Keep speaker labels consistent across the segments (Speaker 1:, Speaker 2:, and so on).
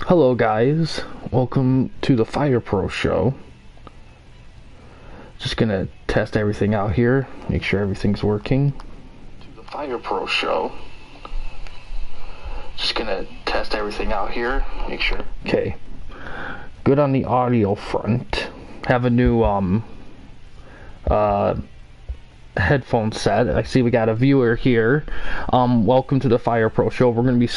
Speaker 1: Hello guys, welcome to the Fire Pro show. Just gonna test everything out here, make sure everything's working. To the Fire Pro show. Just gonna test everything out here, make sure. Okay, good on the audio front. Have a new headphone set. I see we got a viewer here. Welcome to the Fire Pro show. We're going to be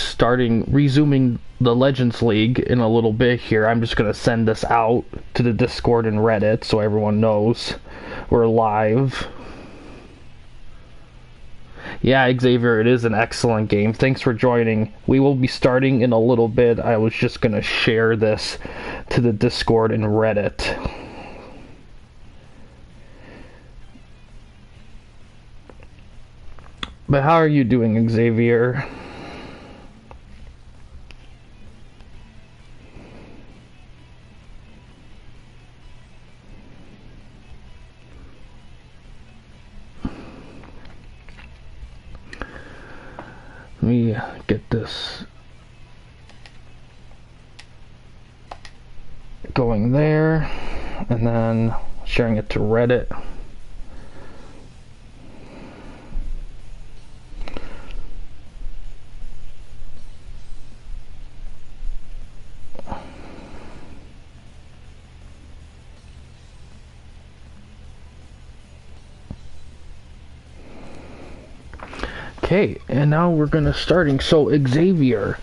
Speaker 1: resuming the Legends League in a little bit here. I'm just going to send this out to the Discord and Reddit so everyone knows we're live. Yeah, Xavier, it is an excellent game. Thanks for joining. We will be starting in a little bit. I was just going to share this to the Discord and Reddit. But how are you doing, Xavier? Let me get this going there, and then sharing it to Reddit. Okay, and now we're gonna starting. So Xavier,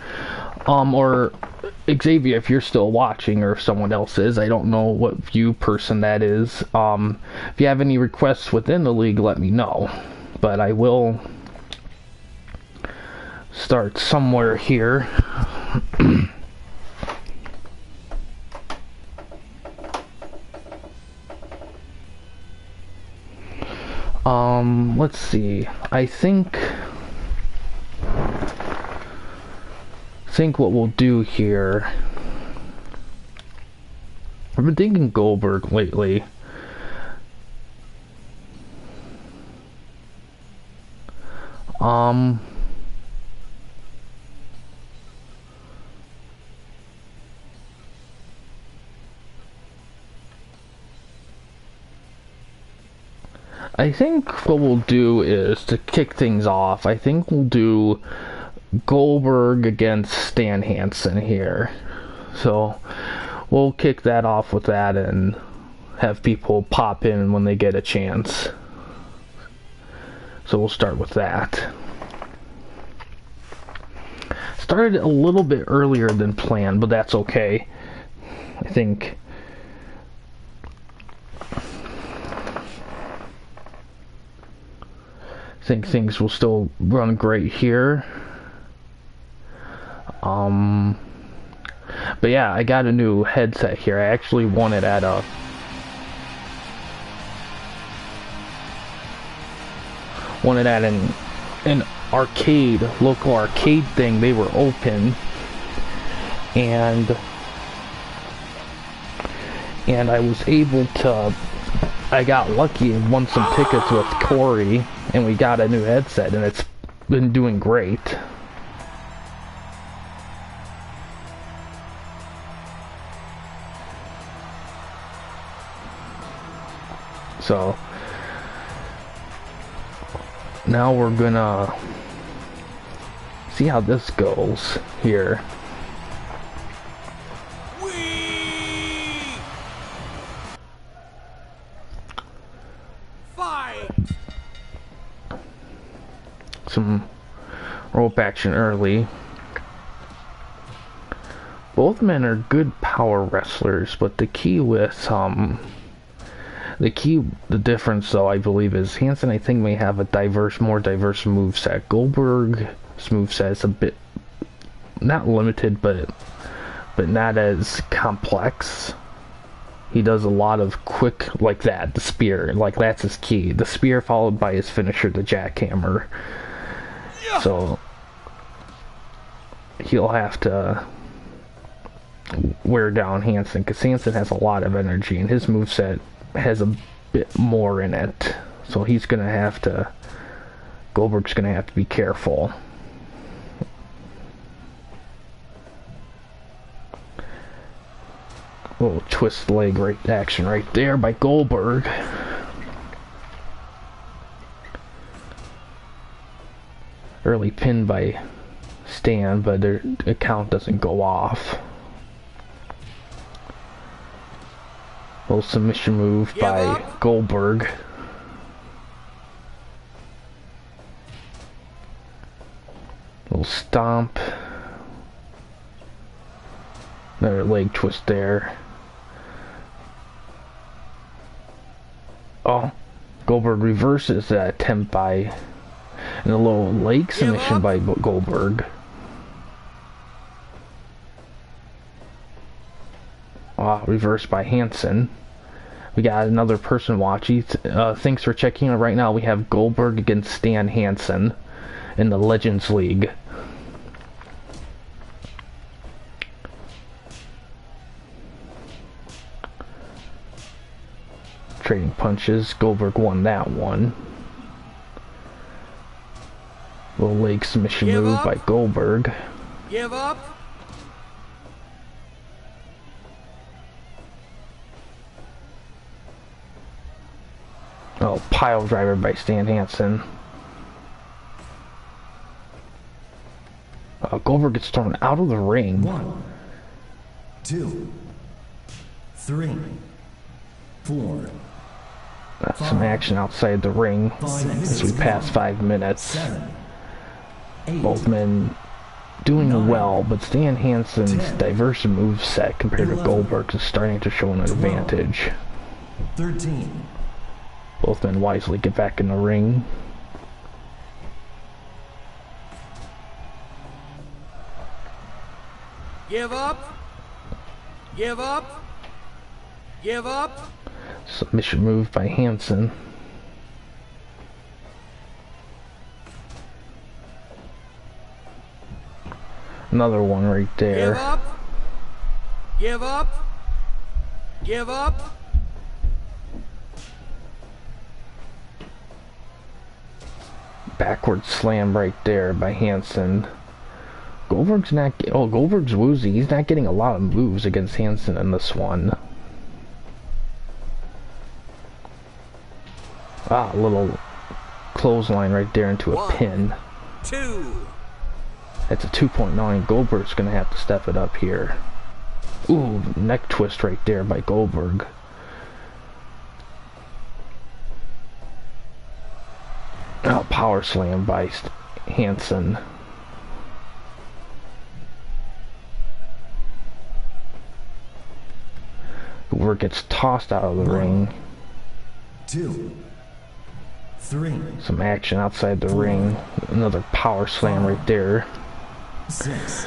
Speaker 1: or Xavier, if you're still watching, or if someone else is, I don't know what view person that is. If you have any requests within the league, let me know. But I will start somewhere here. Let's see. I think what we'll do here. I've been thinking Goldberg lately. I think what we'll do is, to kick things off, I think we'll do Goldberg against Stan Hansen here. So we'll kick that off with that and have people pop in when they get a chance. So we'll start with that. Started a little bit earlier than planned, but that's okay. I think things will still run great here. But yeah, I got a new headset here. I actually won it at an arcade, local arcade thing. They were open, and I was able to, I got lucky and won some tickets with Corey, and we got a new headset, and it's been doing great. So now we're gonna see how this goes here. Some rope action early. Both men are good power wrestlers, but the difference though, I believe, is Hansen, I think, may have a more diverse moveset. Goldberg's moveset is a bit not limited, but not as complex. He does a lot of quick, like that, the spear, like that's his key. The spear followed by his finisher, the jackhammer. So he'll have to wear down Hansen, because Hansen has a lot of energy, and his moveset has a bit more in it. So he's gonna have to, Goldberg's gonna have to be careful. Little twist leg action right there by Goldberg. Early pin by Stan, but their account doesn't go off. Little submission move by Goldberg. Little stomp. Another leg twist there. Oh, Goldberg reverses that attempt by, and a little leg submission by Goldberg. Reversed by Hansen. We got another person watching. Thanks for checking in. Right now we have Goldberg against Stan Hansen in the Legends League. Trading punches. Goldberg won that one. Little leg submission move by Goldberg.
Speaker 2: Give up.
Speaker 1: Oh, pile driver by Stan Hansen. Goldberg gets thrown out of the ring.
Speaker 3: 1, 2, 3, 4.
Speaker 1: Some action outside the ring as we pass 5 minutes.
Speaker 3: 7, 8,
Speaker 1: Both men doing
Speaker 3: 9,
Speaker 1: well, but Stan Hansen's
Speaker 3: 10,
Speaker 1: diverse move set compared
Speaker 3: 11,
Speaker 1: to Goldberg's is starting to show an
Speaker 3: 12,
Speaker 1: advantage.
Speaker 3: 13.
Speaker 1: Both men wisely get back in the ring.
Speaker 2: Give up. Give up. Give up.
Speaker 1: Submission move by Hansen. Another one right there.
Speaker 2: Give up. Give up. Give up.
Speaker 1: Backward slam right there by Hansen. Goldberg's not. Oh, Goldberg's woozy. He's not getting a lot of moves against Hansen in this one. A little clothesline right there into a pin.
Speaker 2: 2.
Speaker 1: That's a 2.9. Goldberg's gonna have to step it up here. Ooh, neck twist right there by Goldberg. Oh, power slam by Hansen. Goldberg gets tossed out of the ring.
Speaker 3: 2, 3.
Speaker 1: Some action outside the ring. Another power slam right there.
Speaker 3: 6,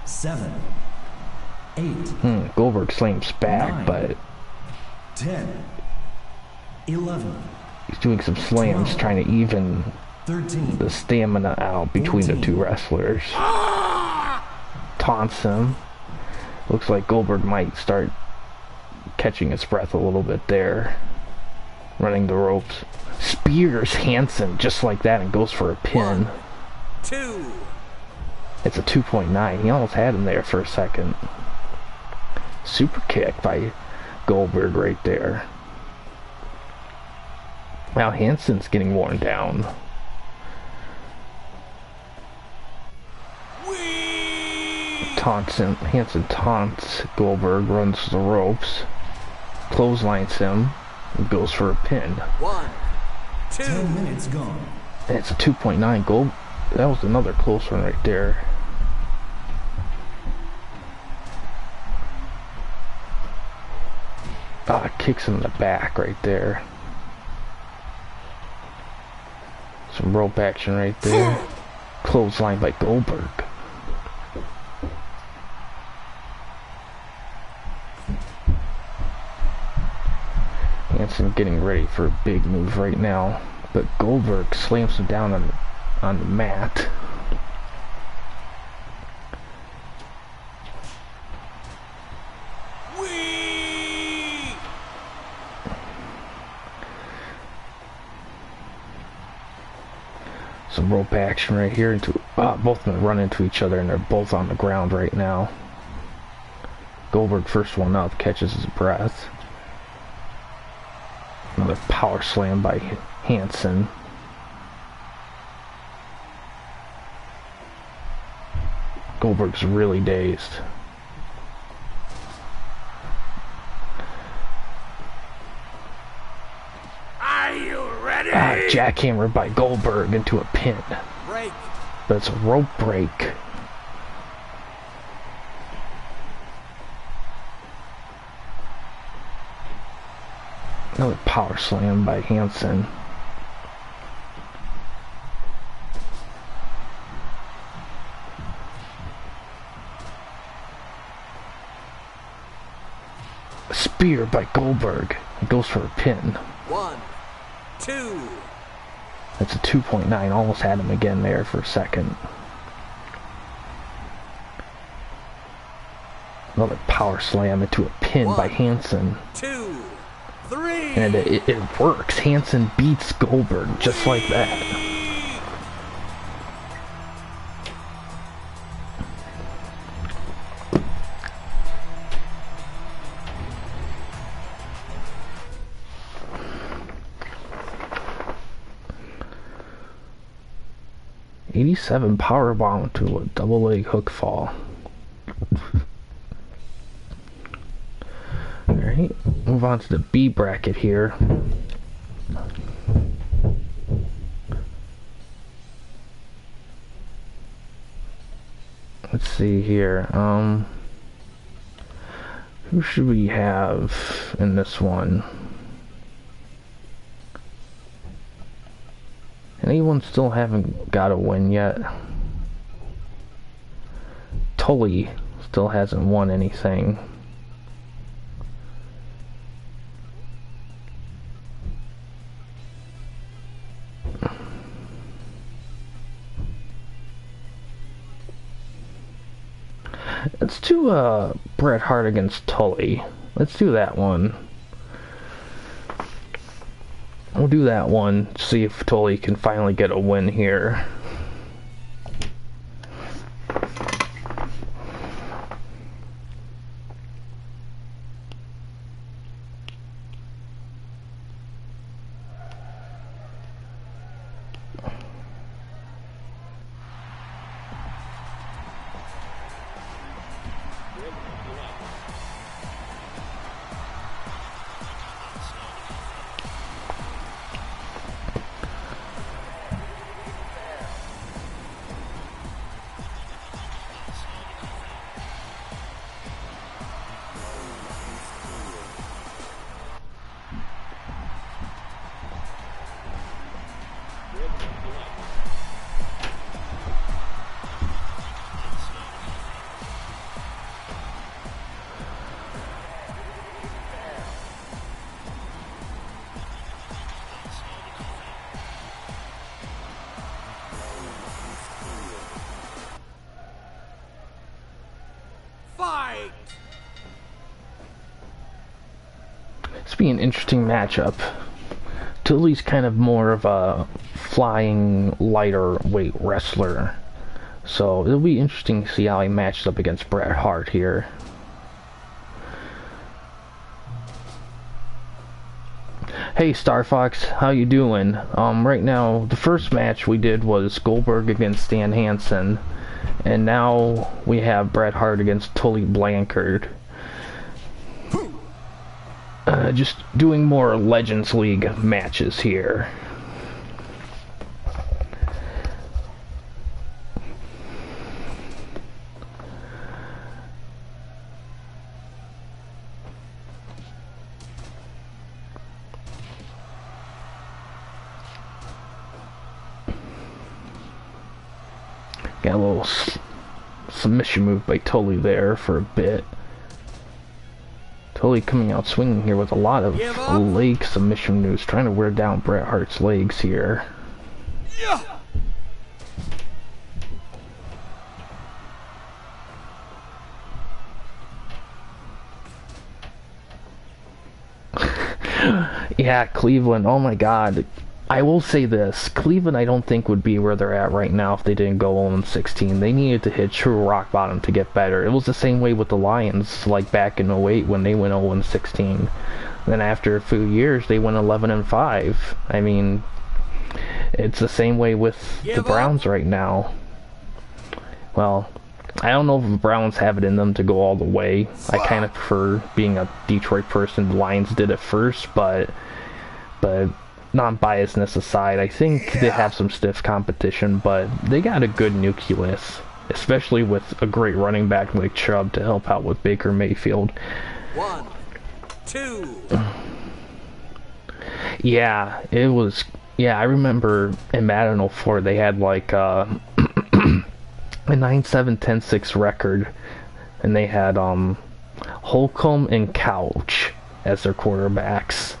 Speaker 3: 7, 8.
Speaker 1: Goldberg slams back,
Speaker 3: 9,
Speaker 1: but
Speaker 3: 10, 11.
Speaker 1: he's doing some slams,
Speaker 3: 12,
Speaker 1: trying to even
Speaker 3: 13.
Speaker 1: the stamina out between the two wrestlers. Taunts him. Looks like Goldberg might start catching his breath a little bit there. Running the ropes. Spears Hansen just like that and goes for a pin.
Speaker 2: 1, 2.
Speaker 1: It's a 2.9. He almost had him there for a second. Super kick by Goldberg right there. Now Hansen's getting worn down. Hansen taunts Goldberg, runs the ropes, clotheslines him, and goes for a pin.
Speaker 2: 1, 2.
Speaker 3: 10 minutes gone.
Speaker 1: And it's a 2.9. Gold. That was another close one right there. Kicks him in the back right there. Some rope action right there. Clothesline by Goldberg. Hansen getting ready for a big move right now, but Goldberg slams him down on the mat. Some rope action right here. Both of them run into each other and they're both on the ground right now. Goldberg first one up, catches his breath. Another power slam by Hansen. Goldberg's really dazed.
Speaker 2: Are you ready?
Speaker 1: Jackhammer by Goldberg into a pin.
Speaker 2: Break.
Speaker 1: But it's a rope break. Another power slam by Hansen. A spear by Goldberg. It goes for a pin.
Speaker 2: 1, 2.
Speaker 1: That's a 2.9. Almost had him again there for a second. Another power slam into a pin by
Speaker 2: 1,
Speaker 1: Hansen.
Speaker 2: 2, 3.
Speaker 1: And it works. Hansen beats Goldberg just like that. '87 powerbomb to a double leg hook fall. Alright, move on to the B bracket here. Let's see here. Who should we have in this one? Anyone still haven't got a win yet? Tully still hasn't won anything. Let's do Bret Hart against Tully. Let's do that one. We'll do that one, see if Tully can finally get a win here.
Speaker 2: Fight.
Speaker 1: This will be an interesting matchup. Tully's kind of more of a flying, lighter weight wrestler. So it'll be interesting to see how he matches up against Bret Hart here. Hey Star Fox, how you doing? Right now, the first match we did was Goldberg against Stan Hansen, and now we have Bret Hart against Tully Blancard. Just doing more Legends League matches here. Got a little submission move by Tully there for a bit. Tully coming out swinging here with a lot of leg submission moves, trying to wear down Bret Hart's legs here.
Speaker 2: Yeah.
Speaker 1: Yeah, Cleveland, oh my god. I will say this, Cleveland I don't think would be where they're at right now if they didn't go 0-16. They needed to hit true rock bottom to get better. It was the same way with the Lions, like back in '08 when they went 0-16. Then after a few years, they went 11-5. I mean, it's the same way with the Browns right now. Well, I don't know if the Browns have it in them to go all the way. I kind of prefer being a Detroit person. The Lions did it first, but non-biasness aside, I think they have some stiff competition, but they got a good nucleus, especially with a great running back like Chubb to help out with Baker Mayfield.
Speaker 2: 1, 2.
Speaker 1: Yeah, it was. Yeah, I remember in Madden 04 they had like a 9-7, 10-6 record, and they had Holcomb and Couch as their quarterbacks.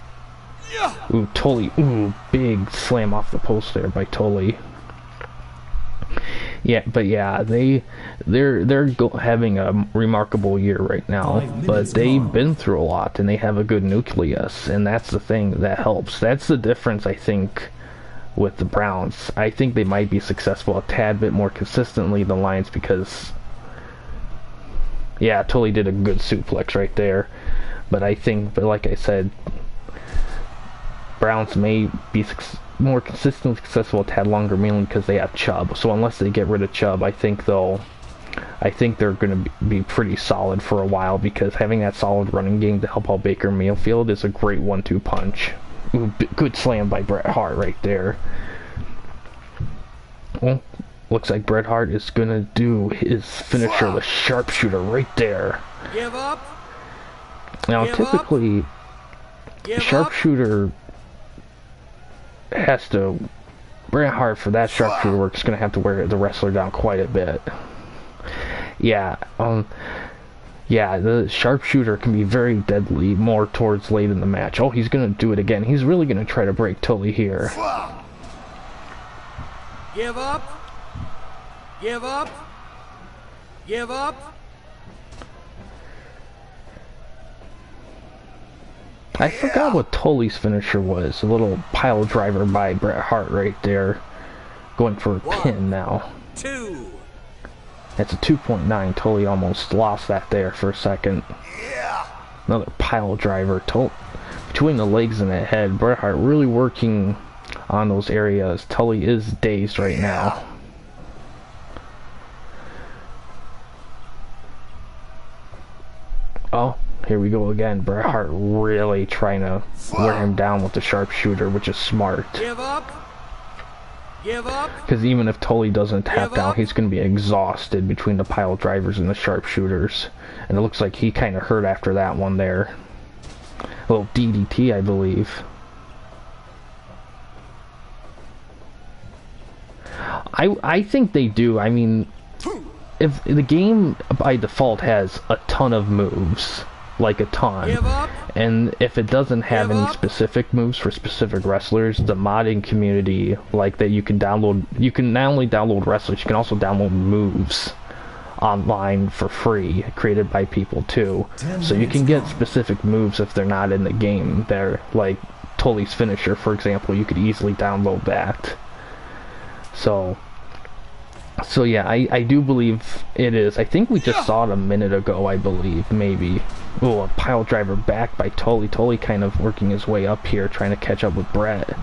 Speaker 1: Ooh, Tully. Ooh, big slam off the post there by Tully. Yeah, but yeah, they're having a remarkable year right now. But they've been through a lot, and they have a good nucleus, and that's the thing that helps. That's the difference, I think, with the Browns. I think they might be successful a tad bit more consistently than the Lions because, yeah, Tully did a good suplex right there. But I think, but like I said, Browns may be more consistently successful a tad longer, mainly because they have Chubb. So unless they get rid of Chubb, I think they're going to be pretty solid for a while, because having that solid running game to help out Baker Mayfield is a great 1-2 punch. Ooh, good slam by Bret Hart right there. Well, looks like Bret Hart is going to do his finisher, the sharpshooter right there.
Speaker 2: Give up.
Speaker 1: Now, typically, sharpshooter has to. Bret Hart, for that sharpshooter work, is going to have to wear the wrestler down quite a bit. Yeah, yeah, the sharpshooter can be very deadly more towards late in the match. Oh, he's going to do it again. He's really going to try to break Tully here.
Speaker 2: Give up. Give up. Give up.
Speaker 1: I forgot what Tully's finisher was. A little pile driver by Bret Hart right there. Going for a pin now.
Speaker 2: 2.
Speaker 1: That's a 2.9. Tully almost lost that there for a second.
Speaker 2: Yeah.
Speaker 1: Another pile driver. Between the legs and the head, Bret Hart really working on those areas. Tully is dazed right now. Oh, here we go again. Bret Hart really trying to wear him down with the sharpshooter, which is smart.
Speaker 2: Give up. Give up.
Speaker 1: Because even if Tully doesn't tap down, he's going to be exhausted between the pile drivers and the sharpshooters. And it looks like he kind of hurt after that one there. A little DDT, I believe. I think they do. I mean, if the game by default has a ton of moves, like a ton, and if it doesn't have any specific moves for specific wrestlers, the modding community, like that, you can download, you can not only download wrestlers, you can also download moves online for free, created by people too. So you can get specific moves if they're not in the game. They're like Tully's finisher, for example, you could easily download that. So yeah, I do believe it is. I think we just saw it a minute ago, I believe, maybe. Oh, a pile driver back by Tully. Tully kind of working his way up here, trying to catch up with Bret.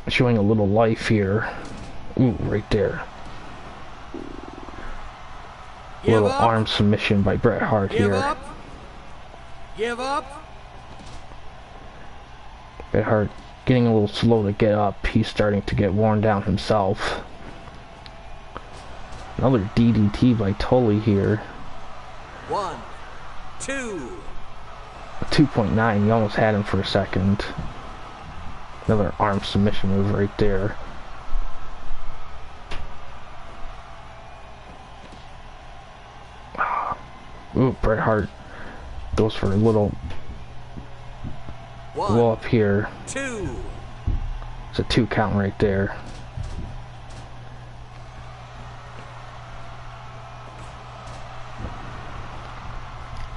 Speaker 1: Showing a little life here. Ooh, right there. Little arm submission by Bret Hart here.
Speaker 2: Give up.
Speaker 1: Bret Hart getting a little slow to get up. He's starting to get worn down himself. Another DDT by Tully here.
Speaker 2: 1, 2.
Speaker 1: A 2.9. He almost had him for a second. Another arm submission move right there. Ooh, Bret Hart goes for a little blow up here.
Speaker 2: 2.
Speaker 1: It's a 2 count right there.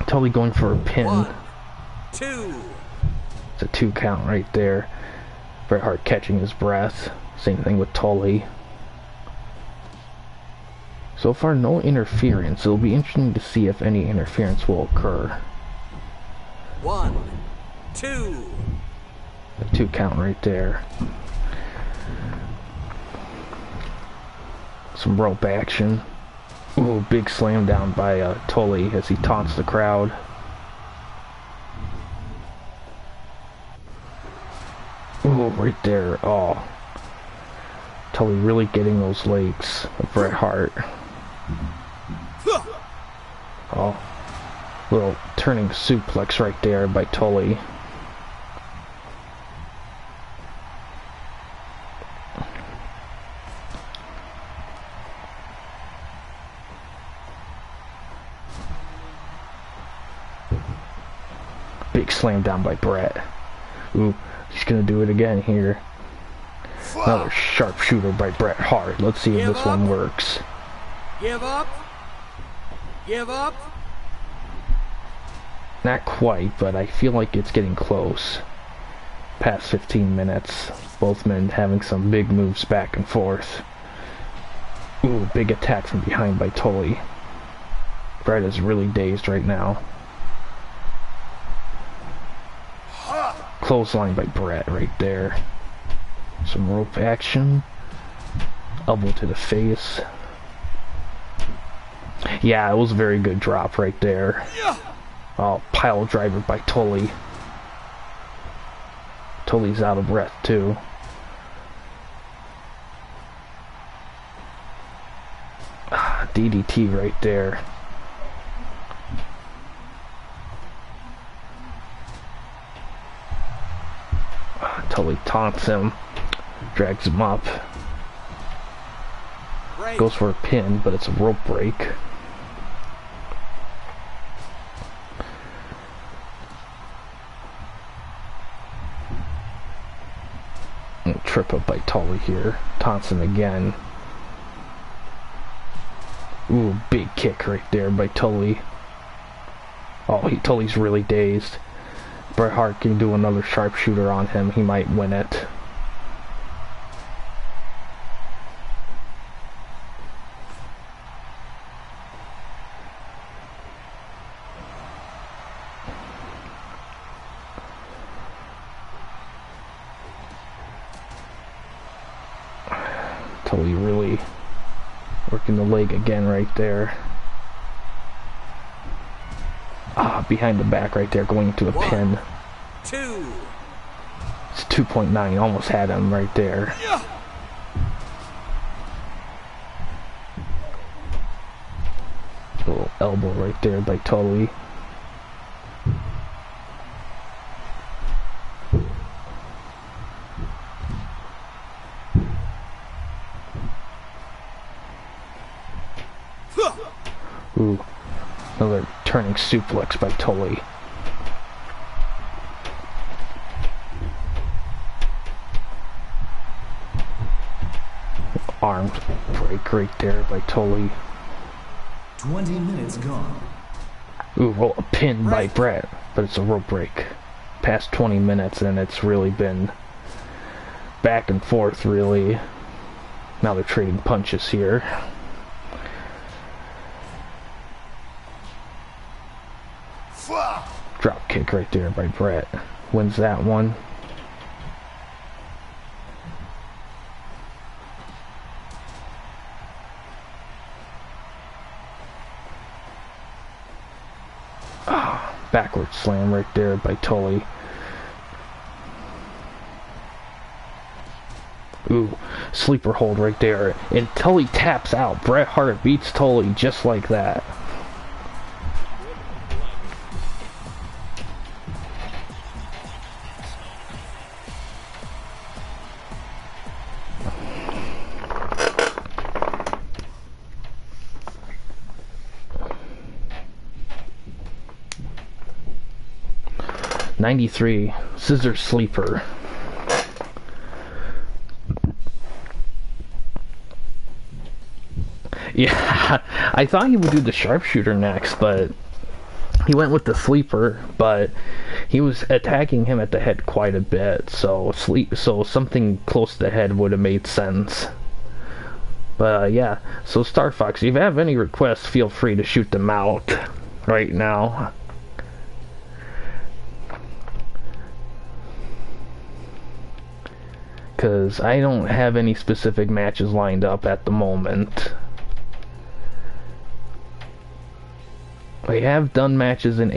Speaker 1: Tully going for a pin.
Speaker 2: 1, 2.
Speaker 1: It's a 2 count right there. Bret Hart catching his breath. Same thing with Tully. So far, no interference. It'll be interesting to see if any interference will occur.
Speaker 2: 1, 2.
Speaker 1: A 2 count right there. Some rope action. Ooh, big slam down by Tully as he taunts the crowd. Ooh, right there. Oh. Tully really getting those legs of Bret Hart. Oh. Little turning suplex right there by Tully. Big slam down by Bret. Ooh, he's gonna do it again here. Another sharpshooter by Bret Hart. Let's see if this one works.
Speaker 2: Give up. Give up.
Speaker 1: Not quite, but I feel like it's getting close. Past 15 minutes. Both men having some big moves back and forth. Ooh, big attack from behind by Tully. Bret is really dazed right now. Clothesline by Bret right there. Some rope action. Elbow to the face. Yeah, it was a very good drop right there. Oh, pile driver by Tully. Tully's out of breath too. DDT right there. Tully taunts him. Drags him up.
Speaker 2: Break.
Speaker 1: Goes for a pin, but it's a rope break. Trip up by Tully here. Taunts him again. Ooh, big kick right there by Tully. Oh, Tully's really dazed. Bret Hart can do another sharpshooter on him. He might win it. Tully really working the leg again right there. Ah, behind the back right there, going into a pin.
Speaker 2: 2.
Speaker 1: It's 2.9, almost had him right there. Little elbow right there by Tully. Ooh, another turning suplex by Tully. Arm break right there by Tully.
Speaker 3: 20 minutes gone.
Speaker 1: Ooh, well, a pin by Bret, but it's a rope break. Past 20 minutes and it's really been back and forth, really. Now they're trading punches here. Drop kick right there by Bret. Wins that one. Backward slam right there by Tully. Ooh, sleeper hold right there. And Tully taps out. Bret Hart beats Tully just like that. '93 scissor sleeper. Yeah, I thought he would do the sharpshooter next, but he went with the sleeper, but he was attacking him at the head quite a bit, so something close to the head would have made sense. But yeah, so Star Fox, if you have any requests, feel free to shoot them out right now. Because I don't have any specific matches lined up at the moment. We have done matches in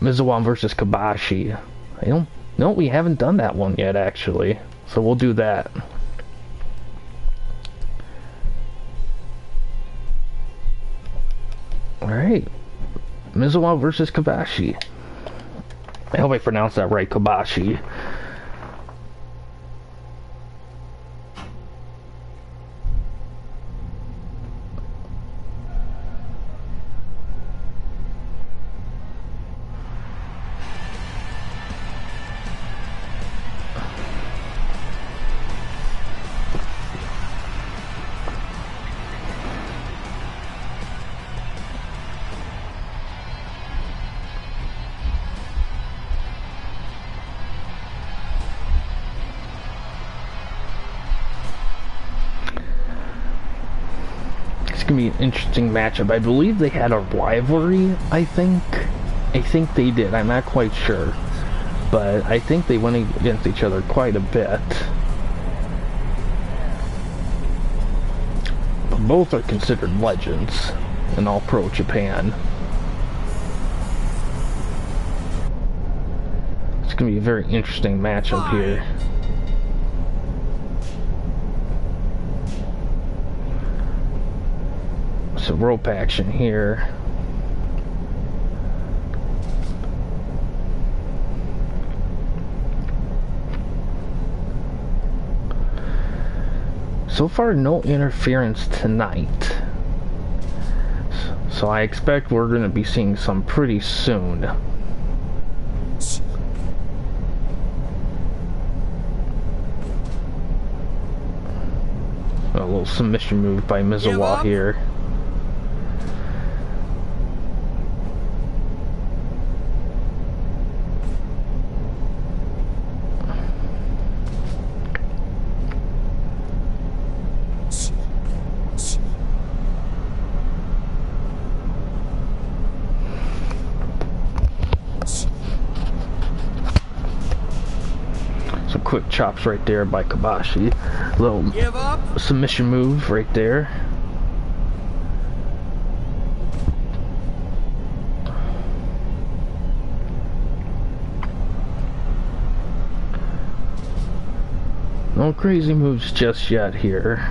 Speaker 1: Mizuwa versus Kabashi. No, we haven't done that one yet, actually. So we'll do that. Alright. Mizuwa versus Kabashi. I hope I pronounced that right, Kabashi. Be an interesting matchup. I believe they had a rivalry, I think they did. I'm not quite sure, but I think they went against each other quite a bit. But both are considered legends in All Pro Japan. It's gonna be a very interesting matchup here. Some rope action here. So far, no interference tonight. So I expect we're going to be seeing some pretty soon. A little submission move by Mizuwa here. Quick chops right there by Kabashi. Little submission move right there. No crazy moves just yet here.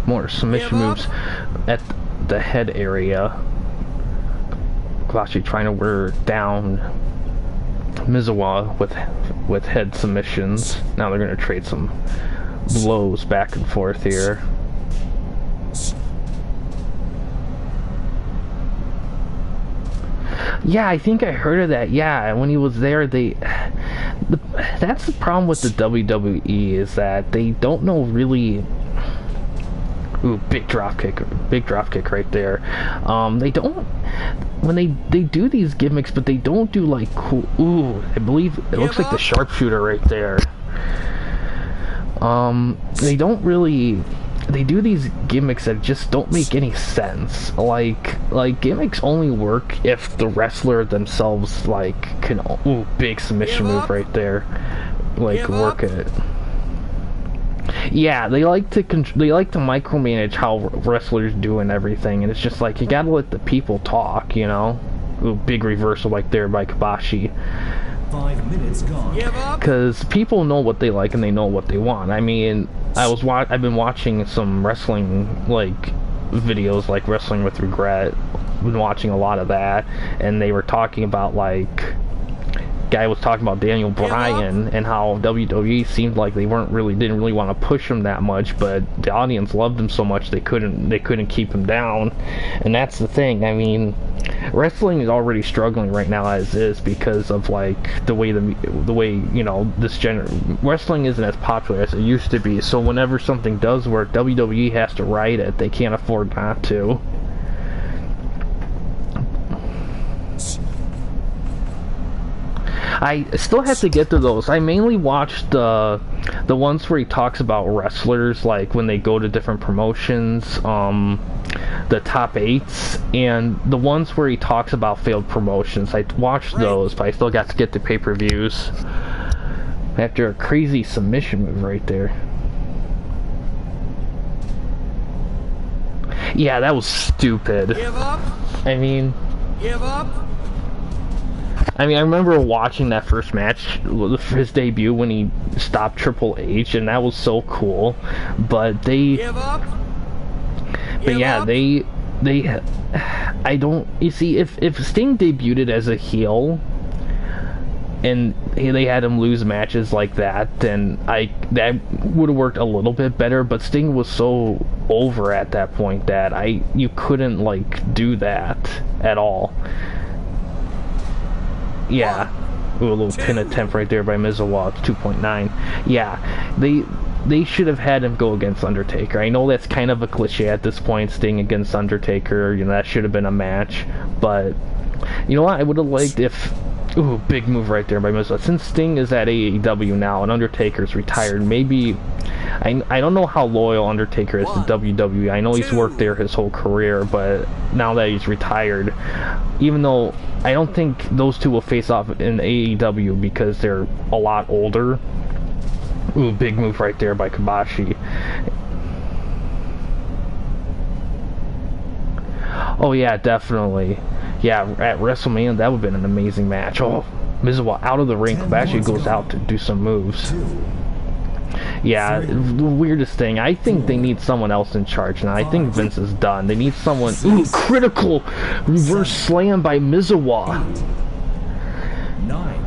Speaker 1: More submission moves at the head area. Kabashi trying to wear down Mizuwa with head submissions. Now they're going to trade some blows back and forth here. Yeah, I think I heard of that. Yeah, when he was there, that's the problem with the WWE, is that they don't know really. Ooh, big drop kick right there. They don't, when they do these gimmicks, but they don't do like cool. Ooh, I believe it looks like the sharpshooter right there. They don't really. They do these gimmicks that just don't make any sense. Like gimmicks only work if the wrestler themselves can. Ooh, big submission move right there. Work it. Yeah, they like to micromanage how wrestlers do and everything, and it's just like you gotta let the people talk, you know. Ooh, big reversal right there by Kabashi.
Speaker 3: 5 minutes gone.
Speaker 1: Because people know what they like and they know what they want. I mean, I've been watching some wrestling videos, like Wrestling with Regret. Been watching a lot of that, and they were talking about guy was talking about Daniel Bryan and how WWE seemed like they didn't really want to push him that much, but the audience loved him so much they couldn't keep him down. And that's the thing. I mean, wrestling is already struggling right now as is because of the way wrestling isn't as popular as it used to be. So whenever something does work, WWE has to write it. They can't afford not to. I still have to get to those. I mainly watched the ones where he talks about wrestlers, like when they go to different promotions, the top 8s, and the ones where he talks about failed promotions. I watched those, but I still got to get the pay-per-views. After a crazy submission move right there. Yeah, that was stupid.
Speaker 2: Give up.
Speaker 1: I mean,
Speaker 2: Give up.
Speaker 1: I remember watching that first match, his debut, when he stopped Triple H, and that was so cool. But they,
Speaker 2: Give up.
Speaker 1: but yeah, they, I don't. You see, if Sting debuted as a heel, and they had him lose matches like that, then that would have worked a little bit better. But Sting was so over at that point that you couldn't like do that at all. Yeah. Ooh, a little pin attempt right there by Mizuwa, 2.9. Yeah, they should have had him go against Undertaker. I know that's kind of a cliche at this point, Sting against Undertaker. You know, that should have been a match. But you know what? I would have liked if. Ooh, big move right there by Mizuwa. Since Sting is at AEW now and Undertaker's retired, maybe... I don't know how loyal Undertaker is to WWE. I know he's worked there his whole career, but now that he's retired, even though I don't think those two will face off in AEW because they're a lot older. Ooh, big move right there by Kabashi. Oh yeah, definitely. Yeah, at WrestleMania, that would have been an amazing match. Oh, Mizuwa out of the ring. Kabashi goes out to do some moves. Yeah, the weirdest thing. I think they need someone else in charge now. I think Vince is done. They need someone... Ooh, critical reverse slam by Mizuwa.
Speaker 3: 9,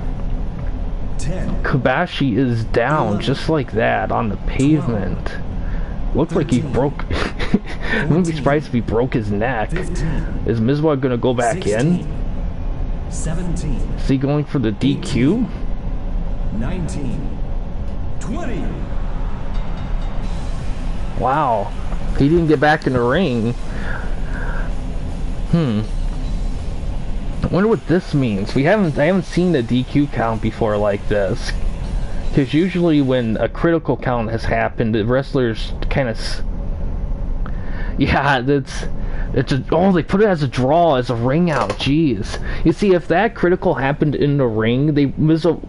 Speaker 3: 10.
Speaker 1: Kabashi is down just like that on the pavement. Looked like he broke... I wouldn't be surprised if he broke his neck.
Speaker 3: 15,
Speaker 1: Is Mizuwa gonna go back
Speaker 3: 16,
Speaker 1: in?
Speaker 3: 17.
Speaker 1: Is he going for the DQ?
Speaker 3: 19, 20.
Speaker 1: Wow. He didn't get back in the ring. I wonder what this means. I haven't seen the DQ count before like this. Because usually when a critical count has happened, the wrestlers kind of... Yeah, they put it as a draw, as a ring out. Jeez. You see, if that critical happened in the ring, they would have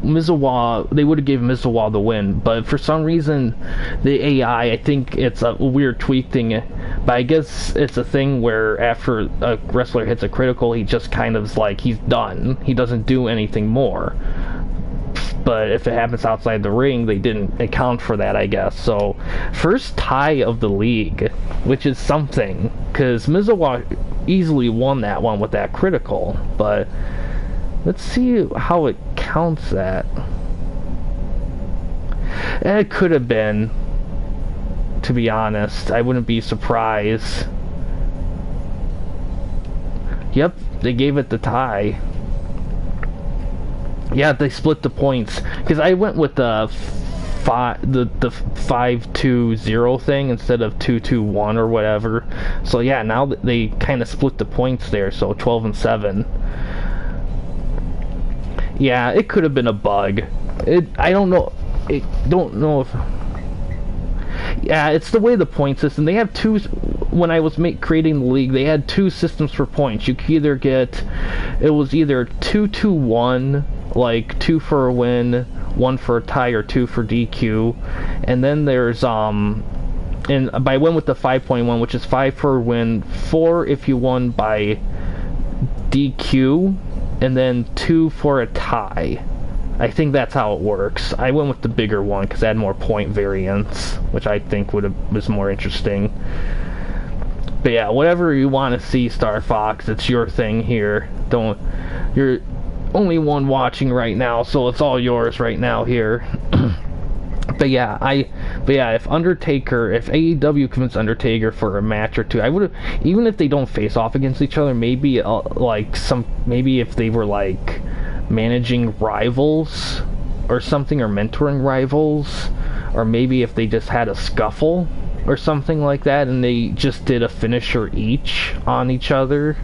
Speaker 1: given Mizuwa the win. But for some reason, the AI, I think it's a weird tweak thing. But I guess it's a thing where after a wrestler hits a critical, he just kind of is like, he's done. He doesn't do anything more. But if it happens outside the ring, they didn't account for that, I guess. So, first tie of the league, which is something, because Mizuwa easily won that one with that critical. But let's see how it counts that. It could have been, to be honest. I wouldn't be surprised. Yep, they gave it the tie. Yeah, they split the points because I went with the 5-2-0 thing instead of 2-2-1 or whatever. So yeah, now they kind of split the points there. So 12 and 7. Yeah, it could have been a bug. I don't know. Don't know if. Yeah, it's the way the point system. They have two. When I was creating the league, they had two systems for points. You could either get. It was either 2-2-1. Like 2 for a win, 1 for a tie, or 2 for DQ. And then there's and I went with the 5.1, which is 5 for a win, 4 if you won by DQ, and then 2 for a tie. I think that's how it works. I went with the bigger one because it had more point variance, which I think was more interesting. But yeah, whatever you want to see, Star Fox, it's your thing here. You're only one watching right now, so it's all yours right now here. But yeah, if AEW convinced Undertaker for a match or two, I would have, even if they don't face off against each other, maybe maybe if they were like managing rivals or something, or mentoring rivals, or maybe if they just had a scuffle or something like that and they just did a finisher each on each other.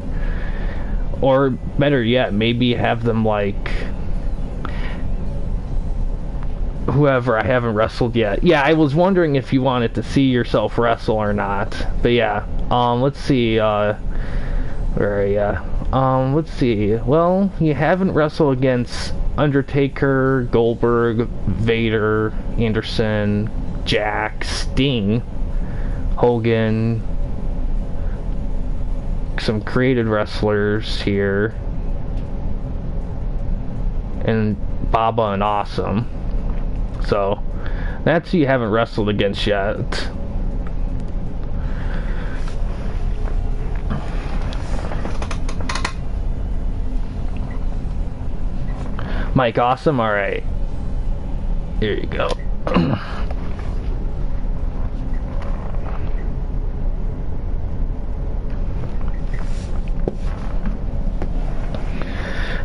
Speaker 1: Or better yet, maybe have them like whoever I haven't wrestled yet. Yeah, I was wondering if you wanted to see yourself wrestle or not. But yeah, let's see, where are ya? Let's see. Well, you haven't wrestled against Undertaker, Goldberg, Vader, Anderson, Jack, Sting, Hogan, some created wrestlers here, and Baba and Awesome. So that's who you haven't wrestled against yet. Mike Awesome, alright. Here you go.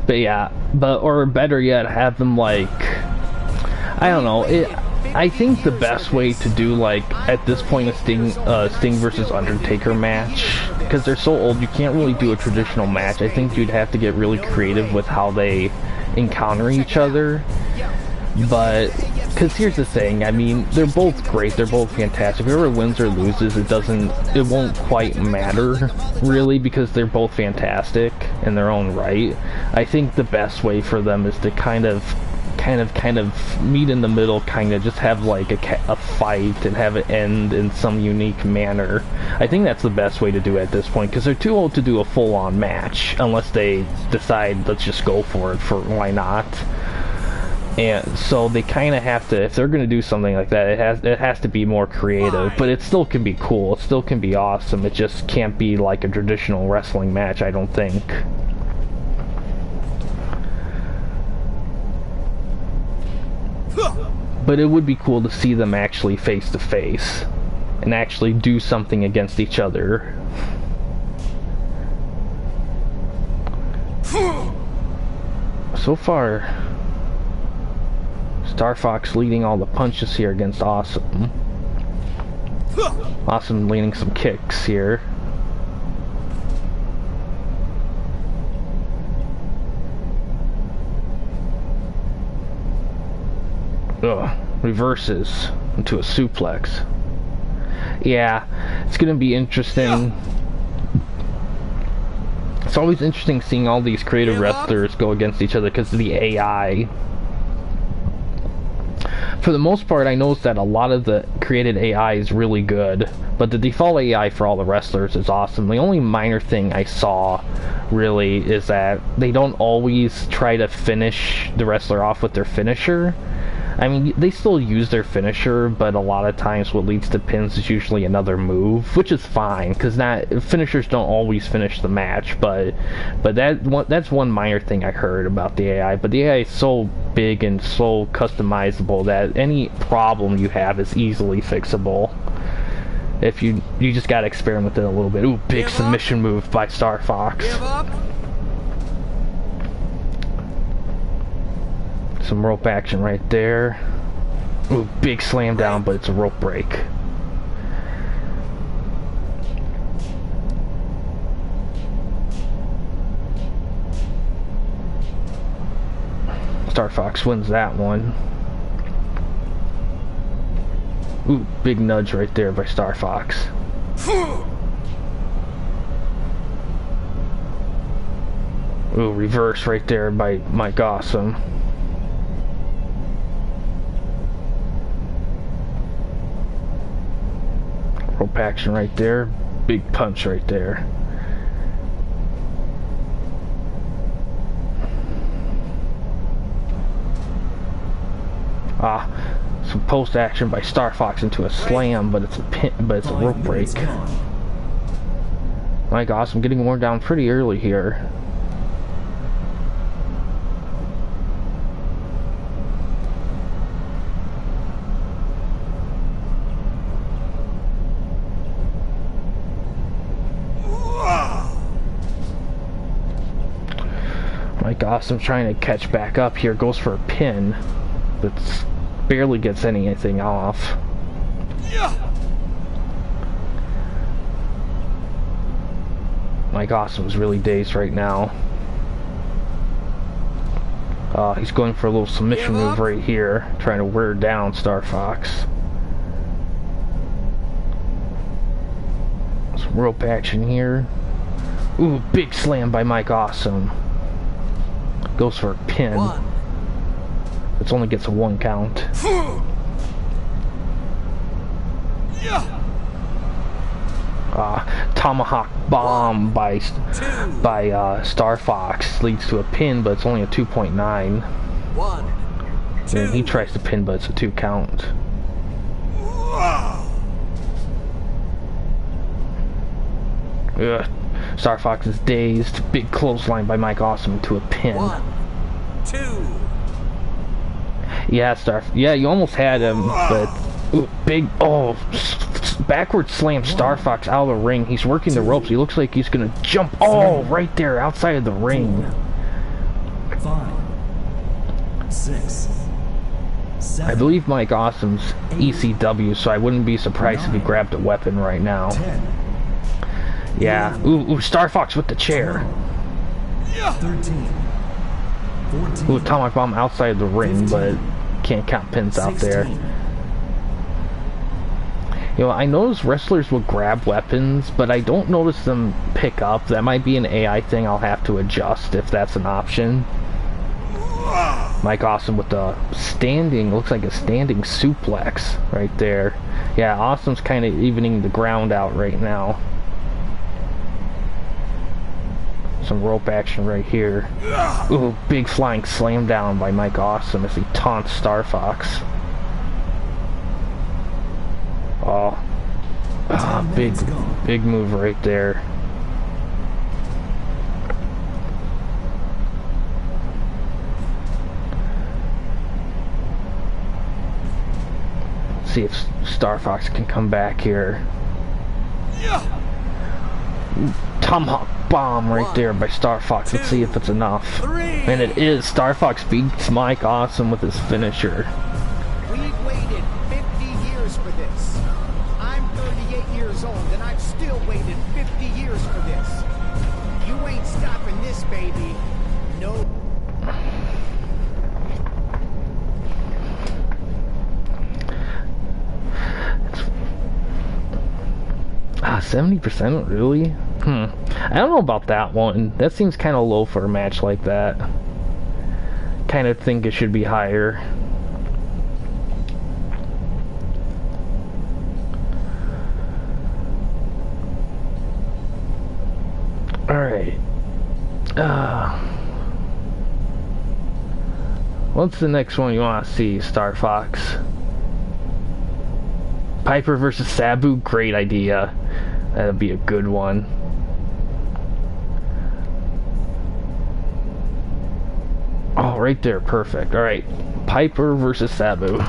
Speaker 1: But yeah, or better yet, have them like, I don't know, I think the best way to do, like, at this point, a Sting versus Undertaker match, because they're so old, you can't really do a traditional match. I think you'd have to get really creative with how they encounter each other. But, because here's the thing, I mean, they're both great, they're both fantastic. Whoever wins or loses, it won't quite matter, really, because they're both fantastic in their own right. I think the best way for them is to kind of meet in the middle, kind of just have like a fight and have it end in some unique manner. I think that's the best way to do it at this point, because they're too old to do a full-on match, unless they decide, let's just go for it, why not? And so they kind of have to, if they're going to do something like that, it has to be more creative, but it still can be cool, it still can be awesome, it just can't be like a traditional wrestling match, I don't think. But it would be cool to see them actually face to face and actually do something against each other. So far, Star Fox leading all the punches here against Awesome. Awesome leading some kicks here. Ugh, reverses into a suplex. Yeah, it's gonna be interesting. It's always interesting seeing all these creative wrestlers go against each other because of the AI. For the most part, I noticed that a lot of the created AI is really good, but the default AI for all the wrestlers is awesome. The only minor thing I saw, really, is that they don't always try to finish the wrestler off with their finisher. I mean, they still use their finisher, but a lot of times what leads to pins is usually another move, which is fine, because finishers don't always finish the match, but that's one minor thing I heard about the AI. But the AI is so big and so customizable that any problem you have is easily fixable. If you just gotta experiment with it a little bit. Ooh, big submission move by Star Fox.
Speaker 2: Give up.
Speaker 1: Some rope action right there. Ooh, big slam down, but it's a rope break. Star Fox wins that one. Ooh, big nudge right there by Star Fox. Ooh, reverse right there by Mike Awesome. Rope action right there. Big punch right there. Some post action by Star Fox into a slam, but it's a pin, but it's a rope break. Mike Awesome getting worn down pretty early here. Mike Awesome trying to catch back up here, goes for a pin, but barely gets anything off. Mike Awesome's really dazed right now. He's going for a little submission move right here, trying to wear down Star Fox. Some rope action here. Ooh, big slam by Mike Awesome. Goes for a pin. It only gets a 1 count. Tomahawk bomb by Star Fox leads to a pin, but it's only a 2.9. And he tries to pin, but it's a 2 count. Ugh. Star Fox is dazed. Big clothesline by Mike Awesome to a pin.
Speaker 2: 1, 2.
Speaker 1: Yeah, you almost had him, but ooh, big backward slam Star Fox out of the ring. He's working the ropes. He looks like he's gonna jump. Oh, right there, outside of the ring.
Speaker 3: 5, 6, 7.
Speaker 1: I believe Mike Awesome's ECW, so I wouldn't be surprised if he grabbed a weapon right now.
Speaker 3: 10,
Speaker 1: Yeah. Ooh, Star Fox with the chair.
Speaker 3: 13, 14.
Speaker 1: Ooh, Tomahawk bomb outside the ring, but can't count pins out there.
Speaker 3: 16.
Speaker 1: You know, I notice wrestlers will grab weapons, but I don't notice them pick up. That might be an AI thing I'll have to adjust if that's an option. Mike Awesome with the standing, looks like a standing suplex right there. Yeah, Awesome's kind of evening the ground out right now. Some rope action right here. Ooh, big flying slam down by Mike Awesome as he taunts Star Fox. Oh, big move right there. Let's see if Star Fox can come back here. Tomahawk bomb right there by Star Fox. Let's see if it's enough. And it is. Star Fox beats Mike Awesome with his finisher.
Speaker 4: We've waited 50 years for this. I'm 38 years old and I've still waited 50 years for this. You ain't stopping this, baby. No.
Speaker 1: 70%, really? I don't know about that one. That seems kind of low for a match like that. Kind of think it should be higher. Alright. What's the next one you want to see, Star Fox? Piper versus Sabu? Great idea. That'd be a good one. Oh, right there. Perfect. Alright. Piper versus Sabu.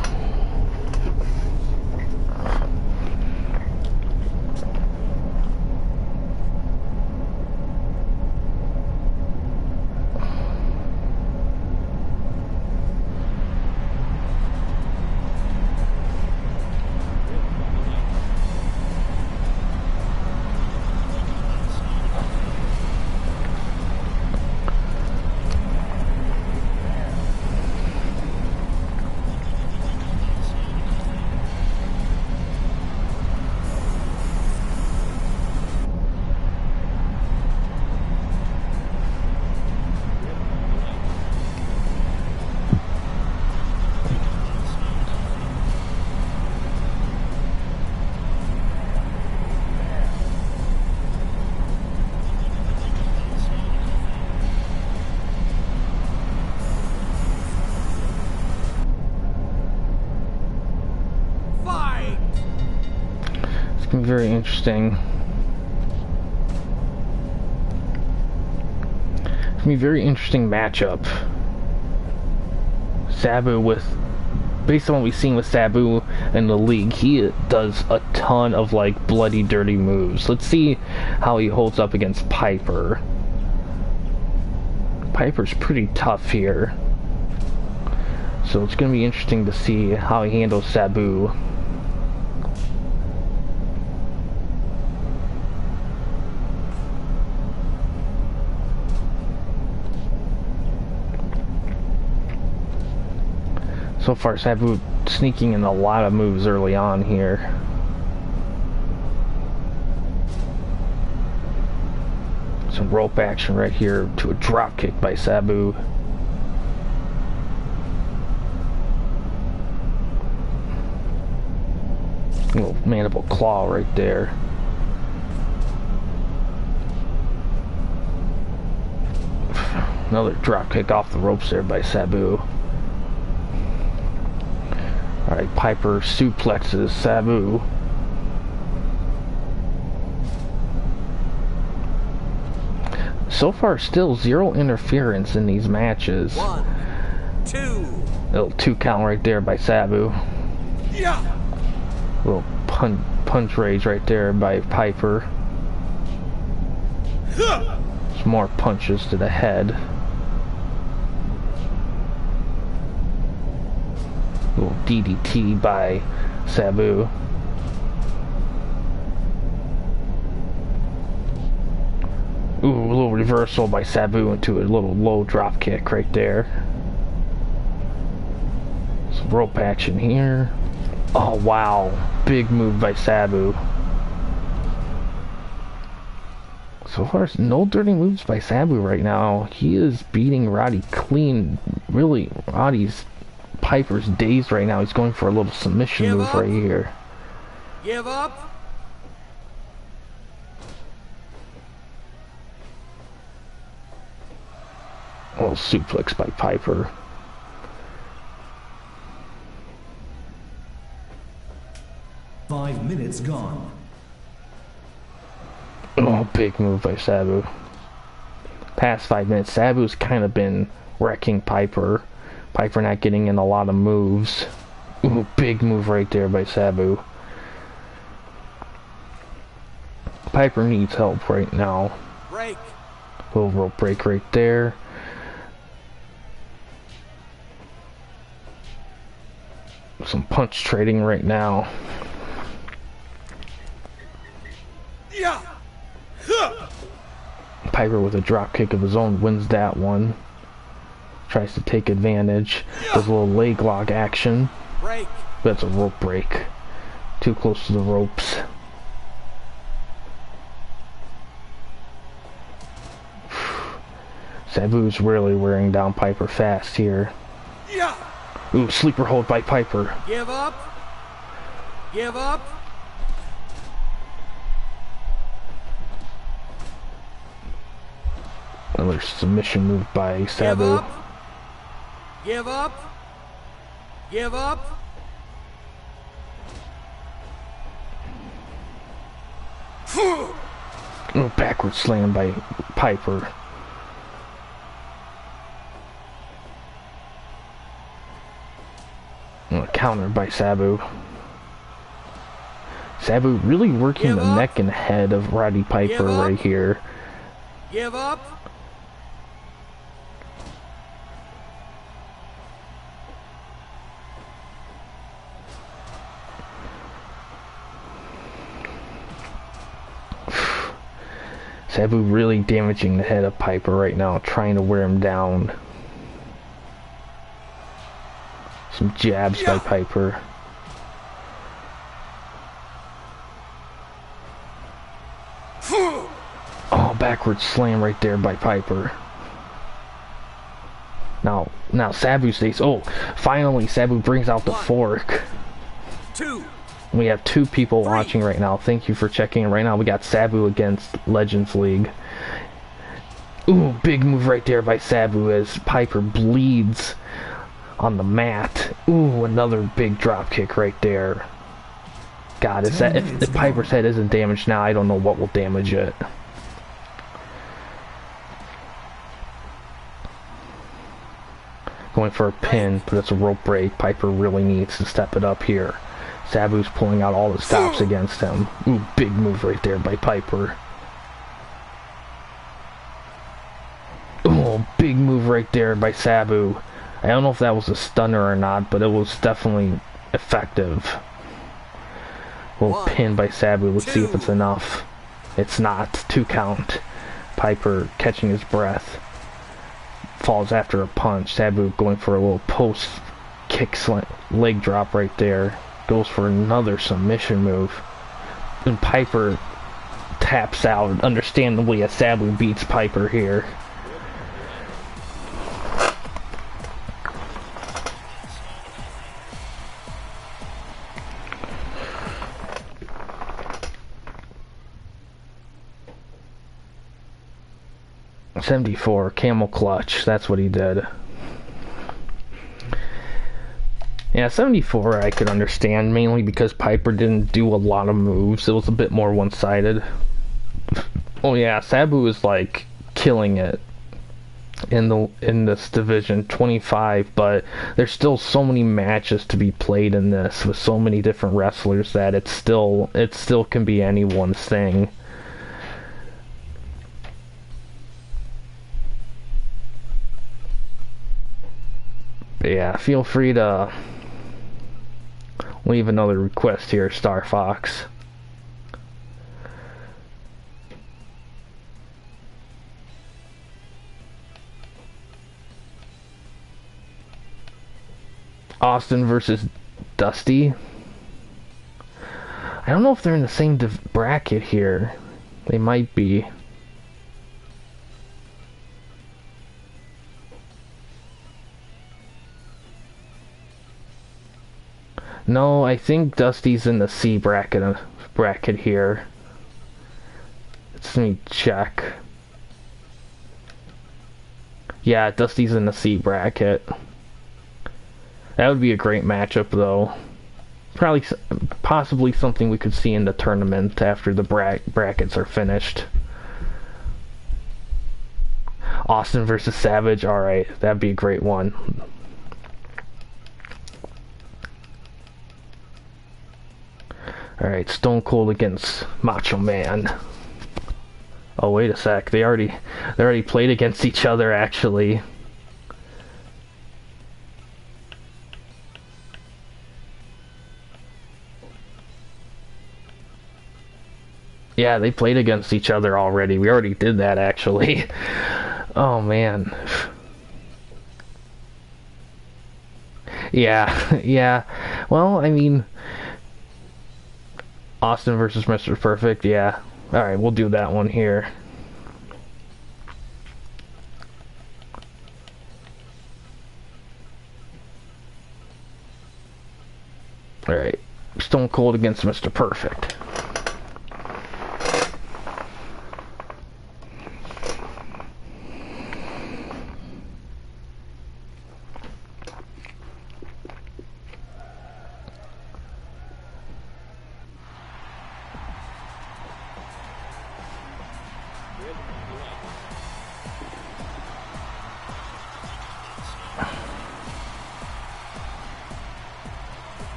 Speaker 1: Very interesting. It's gonna be a very interesting matchup. Sabu with, based on what we've seen with Sabu in the league, he does a ton of like bloody dirty moves. Let's see how he holds up against Piper. Piper's pretty tough here, so it's gonna be interesting to see how he handles Sabu. So far, Sabu sneaking in a lot of moves early on here. Some rope action right here to a drop kick by Sabu. Little mandible claw right there. Another drop kick off the ropes there by Sabu. Alright, Piper suplexes Sabu. So far, still 0 interference in these matches.
Speaker 2: 1, 2.
Speaker 1: Little 2 count right there by Sabu.
Speaker 2: Yeah.
Speaker 1: Little punch rage right there by Piper. Some more punches to the head. Little DDT by Sabu. Ooh, a little reversal by Sabu into a little low drop kick right there. Some rope action here. Oh wow, big move by Sabu. So far, no dirty moves by Sabu right now. He is beating Roddy clean. Really, Roddy's Piper's dazed right now. He's going for a little submission move right here.
Speaker 2: Give up.
Speaker 1: A little suplex by Piper.
Speaker 3: Five minutes gone.
Speaker 1: Oh, big move by Sabu. Past 5 minutes, Sabu's kind of been wrecking Piper. Piper not getting in a lot of moves. Ooh, big move right there by Sabu. Piper needs help right now.
Speaker 2: Break.
Speaker 1: Little rope break right there. Some punch trading right now.
Speaker 2: Yeah.
Speaker 1: Piper with a drop kick of his own wins that one. Tries to take advantage. Does a little leg lock action.
Speaker 2: Break.
Speaker 1: That's a rope break. Too close to the ropes. Sabu's really wearing down Piper fast here.
Speaker 2: Yeah.
Speaker 1: Ooh, sleeper hold by Piper.
Speaker 2: Give up. Give up.
Speaker 1: Another submission move by
Speaker 2: Give
Speaker 1: Sabu.
Speaker 2: up. Give up. Give up.
Speaker 1: Ooh, backward slam by Piper. Counter by Sabu. Sabu really working
Speaker 2: Give
Speaker 1: the
Speaker 2: up.
Speaker 1: neck and head of Roddy Piper
Speaker 2: Give up.
Speaker 1: right here.
Speaker 2: Give up.
Speaker 1: Sabu really damaging the head of Piper right now, trying to wear him down. Some jabs by Piper. Oh, backward slam right there by Piper. Now Sabu stays. Oh, finally Sabu brings out the fork.
Speaker 2: 2.
Speaker 1: We have 2 people watching right now. Thank you for checking in right now. We got Sabu against Legends League. Ooh, big move right there by Sabu as Piper bleeds on the mat. Ooh, another big drop kick right there. God, if Piper's head isn't damaged now, I don't know what will damage it. Going for a pin, but it's a rope break. Piper really needs to step it up here. Sabu's pulling out all the stops against him. Ooh, big move right there by Piper. Ooh, big move right there by Sabu. I don't know if that was a stunner or not, but it was definitely effective. Little pin by Sabu. Let's see if it's enough. It's not. 2 count. Piper catching his breath. Falls after a punch. Sabu going for a little post leg drop right there. Goes for another submission move. And Piper taps out. Understandably, as Sabu beats Piper here. '74 camel clutch. That's what he did. Yeah, '74 I could understand, mainly because Piper didn't do a lot of moves. It was a bit more one-sided. Oh yeah, Sabu is like killing it in this division 25, but there's still so many matches to be played in this with so many different wrestlers that it still can be anyone's thing. But yeah, feel free to leave another request here, Star Fox. Austin versus Dusty. I don't know if they're in the same bracket here. They might be. No, I think Dusty's in the C bracket here. Let me check. Yeah, Dusty's in the C bracket. That would be a great matchup, though. Probably, possibly something we could see in the tournament after the brackets are finished. Austin versus Savage. Alright, that'd be a great one. Alright, Stone Cold against Macho Man. Oh, wait a sec. They already played against each other, actually. Yeah, they played against each other already. We already did that, actually. Oh, man. Yeah, yeah. Well, I mean, Austin versus Mr. Perfect, yeah. Alright, we'll do that one here. Alright, Stone Cold against Mr. Perfect.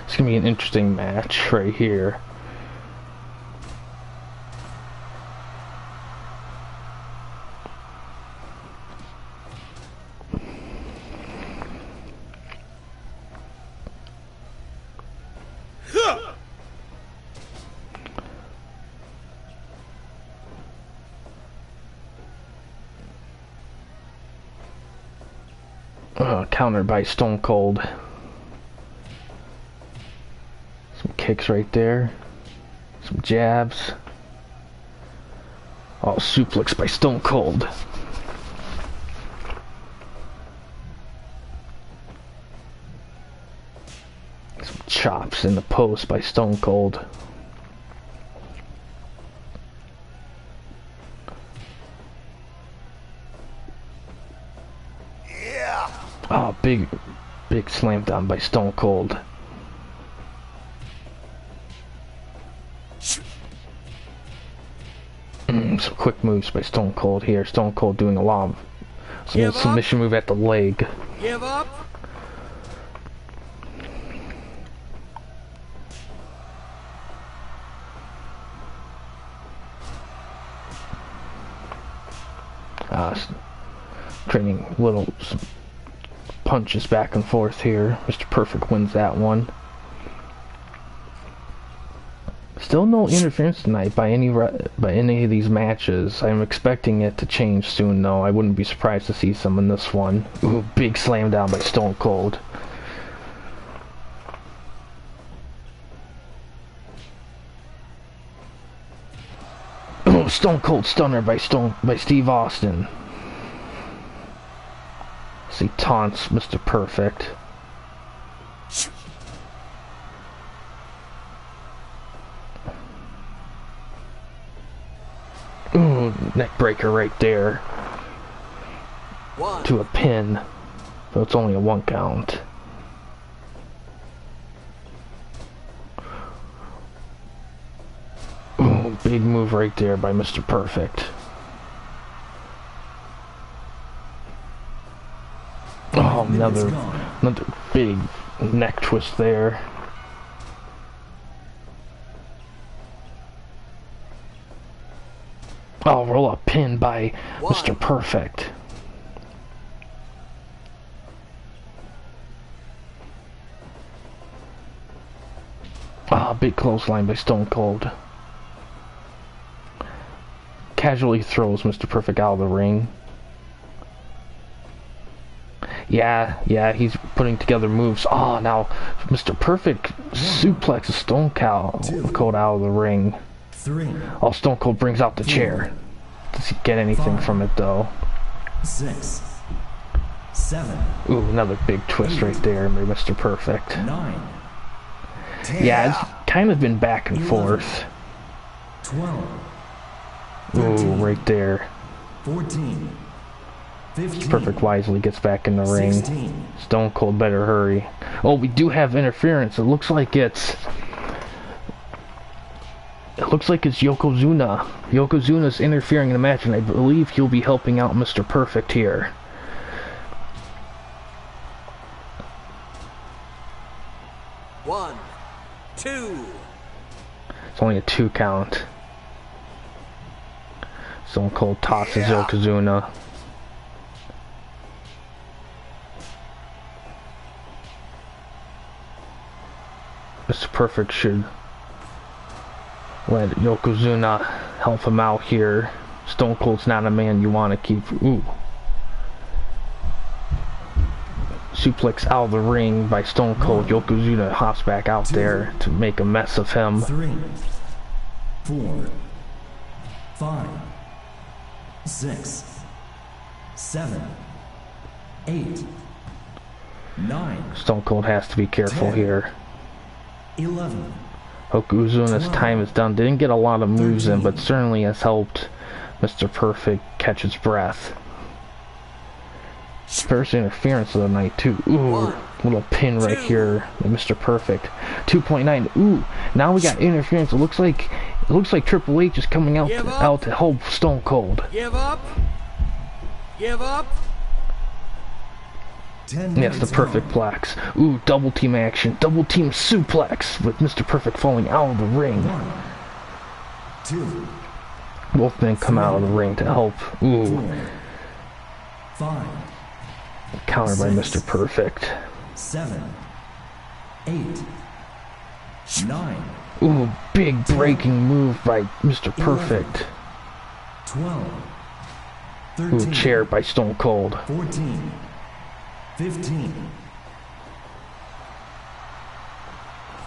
Speaker 1: It's gonna be an interesting match right here. Countered by Stone Cold. Some kicks right there. Some jabs. Oh, suplex by Stone Cold. Some chops in the post by Stone Cold. Oh, big slam down by Stone Cold. some quick moves by Stone Cold here. Stone Cold doing a lot of some
Speaker 2: Give
Speaker 1: little submission move at the leg.
Speaker 2: Give up.
Speaker 1: Trading little punches back and forth here. Mr. Perfect wins that one. Still no interference tonight by any of these matches. I'm expecting it to change soon though. I wouldn't be surprised to see some in this one. Ooh, big slam down by Stone Cold. Ooh, Stone Cold stunner by Steve Austin. He taunts Mr. Perfect. Ooh, neck breaker right there.
Speaker 2: One.
Speaker 1: To a pin. But it's only a 1 count. Ooh, big move right there by Mr. Perfect. Oh, another big neck twist there. Oh, roll up pin by Mr. Perfect. Ah, big clothesline by Stone Cold. Casually throws Mr. Perfect out of the ring. Yeah, he's putting together moves. Oh, now Mr. Perfect suplexes Stone Cold out of the ring. Oh, Stone Cold brings out the chair. Does he get anything from it though?
Speaker 3: 6, 7.
Speaker 1: Ooh, another big twist right there by Mr. Perfect.
Speaker 3: 9, 10.
Speaker 1: Yeah, it's kind of been back and
Speaker 3: 11,
Speaker 1: forth.
Speaker 3: 12.
Speaker 1: Ooh,
Speaker 3: 13,
Speaker 1: right there.
Speaker 3: 14. 15.
Speaker 1: Perfect wisely gets back in the ring.
Speaker 3: 16.
Speaker 1: Stone Cold better hurry. Oh, we do have interference. It looks like it's Yokozuna. Yokozuna's interfering in the match, and I believe he'll be helping out Mr. Perfect here.
Speaker 2: One, two.
Speaker 1: It's only a 2 count. Stone Cold tosses Yokozuna. Mr. Perfect should let Yokozuna help him out here. Stone Cold's not a man you want to keep. Ooh. Suplex out of the ring by Stone Cold. Yokozuna hops back out there to make a mess of him.
Speaker 3: 3, 4, 5, 6, 7, 8, 9.
Speaker 1: Stone Cold has to be careful
Speaker 3: 10,
Speaker 1: here.
Speaker 3: 11.
Speaker 1: Yokozuna's
Speaker 3: 12,
Speaker 1: time is done. Didn't get a lot of moves
Speaker 3: 13,
Speaker 1: in, but certainly has helped Mr. Perfect catch his breath. First interference of the night too. Ooh, little pin right here by Mr. Perfect. 2.9. Ooh, now we got interference. It looks like Triple H is coming out to help Stone Cold.
Speaker 2: Give up. Give up.
Speaker 3: 10
Speaker 1: Yes, the
Speaker 3: minutes
Speaker 1: Perfect
Speaker 3: gone.
Speaker 1: Plex. Ooh, double team action. Double team suplex with Mr. Perfect falling out of the ring.
Speaker 3: 1, 2,
Speaker 1: Both men come out of the ring to help. Ooh,
Speaker 3: 4, 5,
Speaker 1: counter by
Speaker 3: 6,
Speaker 1: Mr. Perfect.
Speaker 3: 7, 8, 9,
Speaker 1: Ooh, big breaking move by Mr. Perfect.
Speaker 3: 12,
Speaker 1: Ooh,
Speaker 3: 13,
Speaker 1: chair by Stone Cold.
Speaker 3: 14, 15.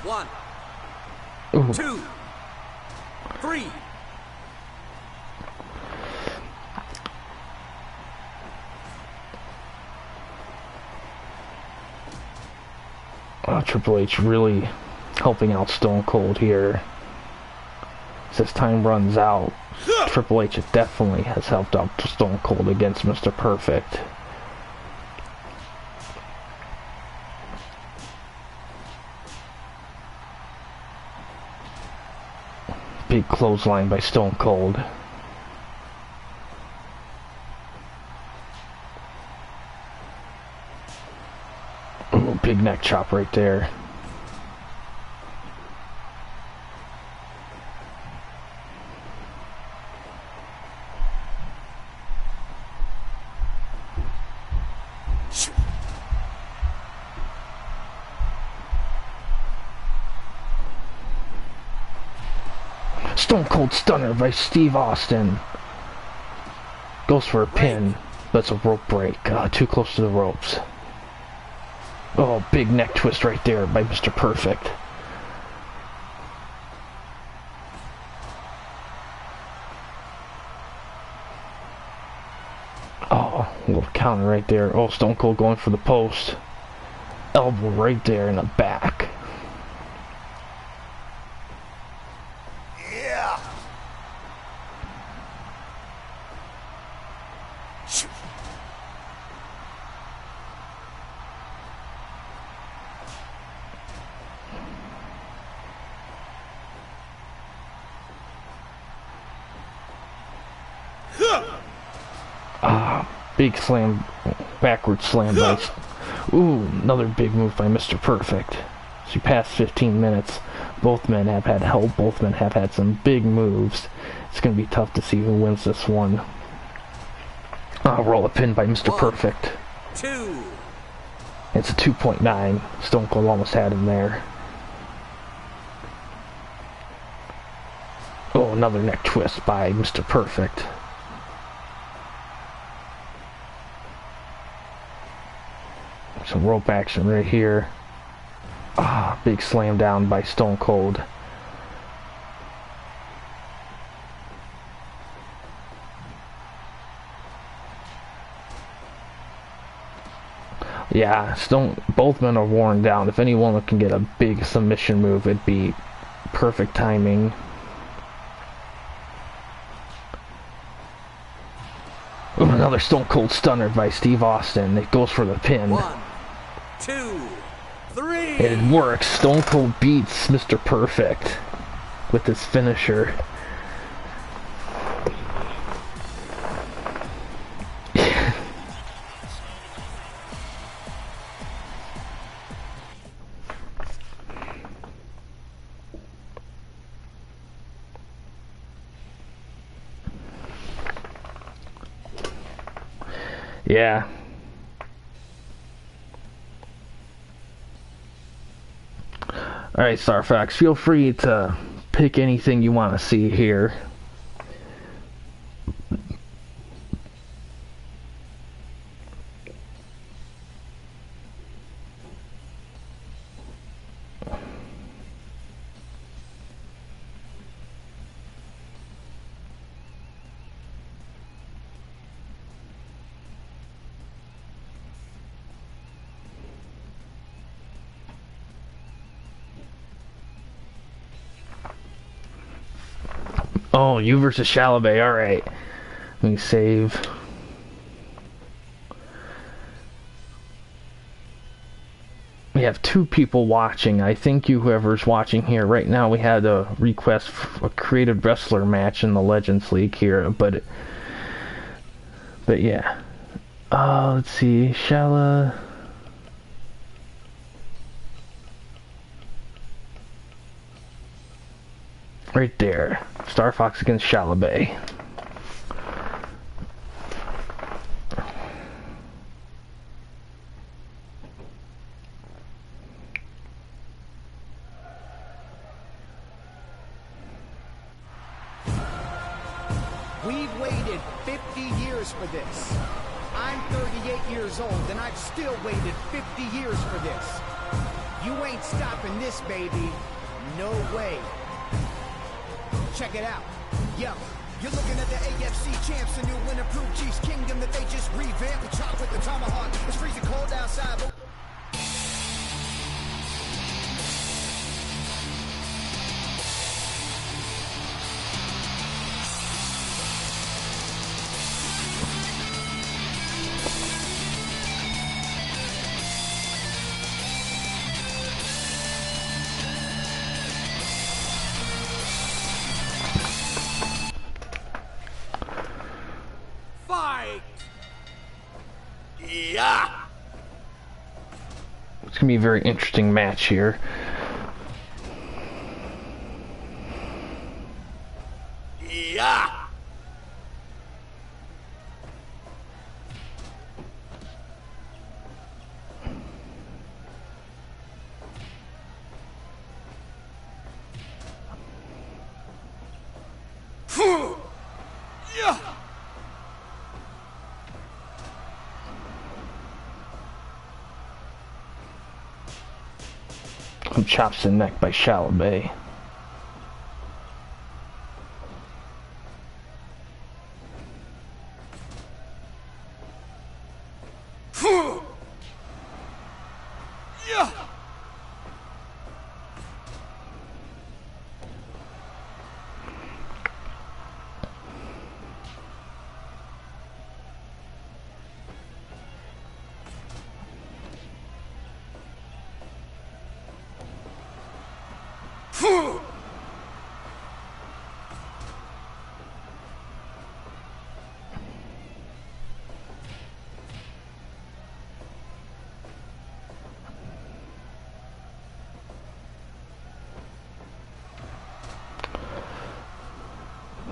Speaker 2: One,
Speaker 1: Ooh,
Speaker 2: 2, 3.
Speaker 1: Triple H really helping out Stone Cold here. As his time runs out, Triple H definitely has helped out Stone Cold against Mr. Perfect. Big clothesline by Stone Cold. big neck chop right there. Stone Cold Stunner by Steve Austin. Goes for a pin, but it's a rope break. Too close to the ropes. Oh, big neck twist right there by Mr. Perfect. Oh, a little counter right there. Oh, Stone Cold going for the post. Elbow right there in the back. Big slam, backward slam by... Ooh, another big move by Mr. Perfect. She passed 15 minutes. Both men have had help. Both men have had some big moves. It's going to be tough to see who wins this one. Roll a pin by Mr. Perfect.
Speaker 2: 2.
Speaker 1: It's a 2.9. Stone Cold almost had him there. Oh, another neck twist by Mr. Perfect. Some rope action right here. Big slam down by Stone Cold. Yeah, both men are worn down. If anyone can get a big submission move, it'd be perfect timing. Ooh, another Stone Cold Stunner by Steve Austin. It goes for the pin.
Speaker 2: 1, 2, 3.
Speaker 1: It works. Stone Cold beats Mr. Perfect with his finisher. Yeah. Alright, Starfox, feel free to pick anything you want to see here. Oh, you versus Shalabay, alright. Let me save. We have 2 people watching. I thank you, whoever's watching here. Right now we had a request for a creative wrestler match in the Legends League here, but yeah. Let's see, Shala. Right there. Star Fox against Shalabay.
Speaker 4: We've waited 50 years for this. I'm 38 years old, and I've still waited 50 years for this. You ain't stopping this, baby. No way. Check it out. Yo, you're looking at the AFC champs, a new winner-proof Chiefs kingdom that they just revamped. We chop with the tomahawk. It's freezing cold outside, but...
Speaker 1: It's gonna be a very interesting match here.
Speaker 2: Yeah. Yeah.
Speaker 1: Chops the neck by Shalabay.
Speaker 2: Yeah.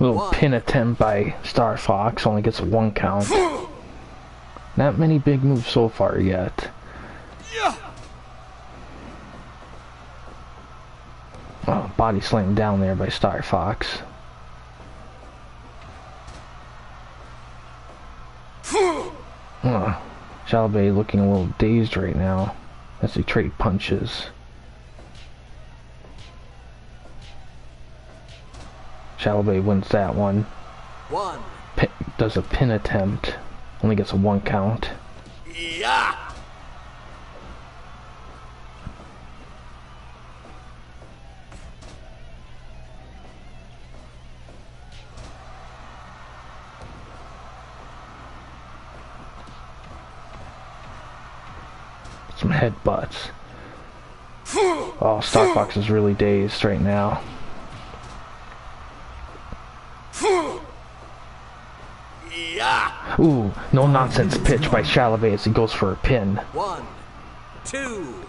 Speaker 1: Little pin attempt by Star Fox, only gets a 1 count. Not many big moves so far yet.
Speaker 2: Yeah.
Speaker 1: Oh, body slam down there by Star Fox. Shalabay looking a little dazed right now as they trade punches. Shalabay wins that one.
Speaker 2: 1.
Speaker 1: Does a pin attempt. Only gets a 1 count.
Speaker 2: Yeah.
Speaker 1: Some headbutts. Oh, Star Fox is really dazed right now.
Speaker 2: Yeah.
Speaker 1: Ooh, no nonsense pitch by Shalabay as he goes for a pin.
Speaker 2: 1, 2.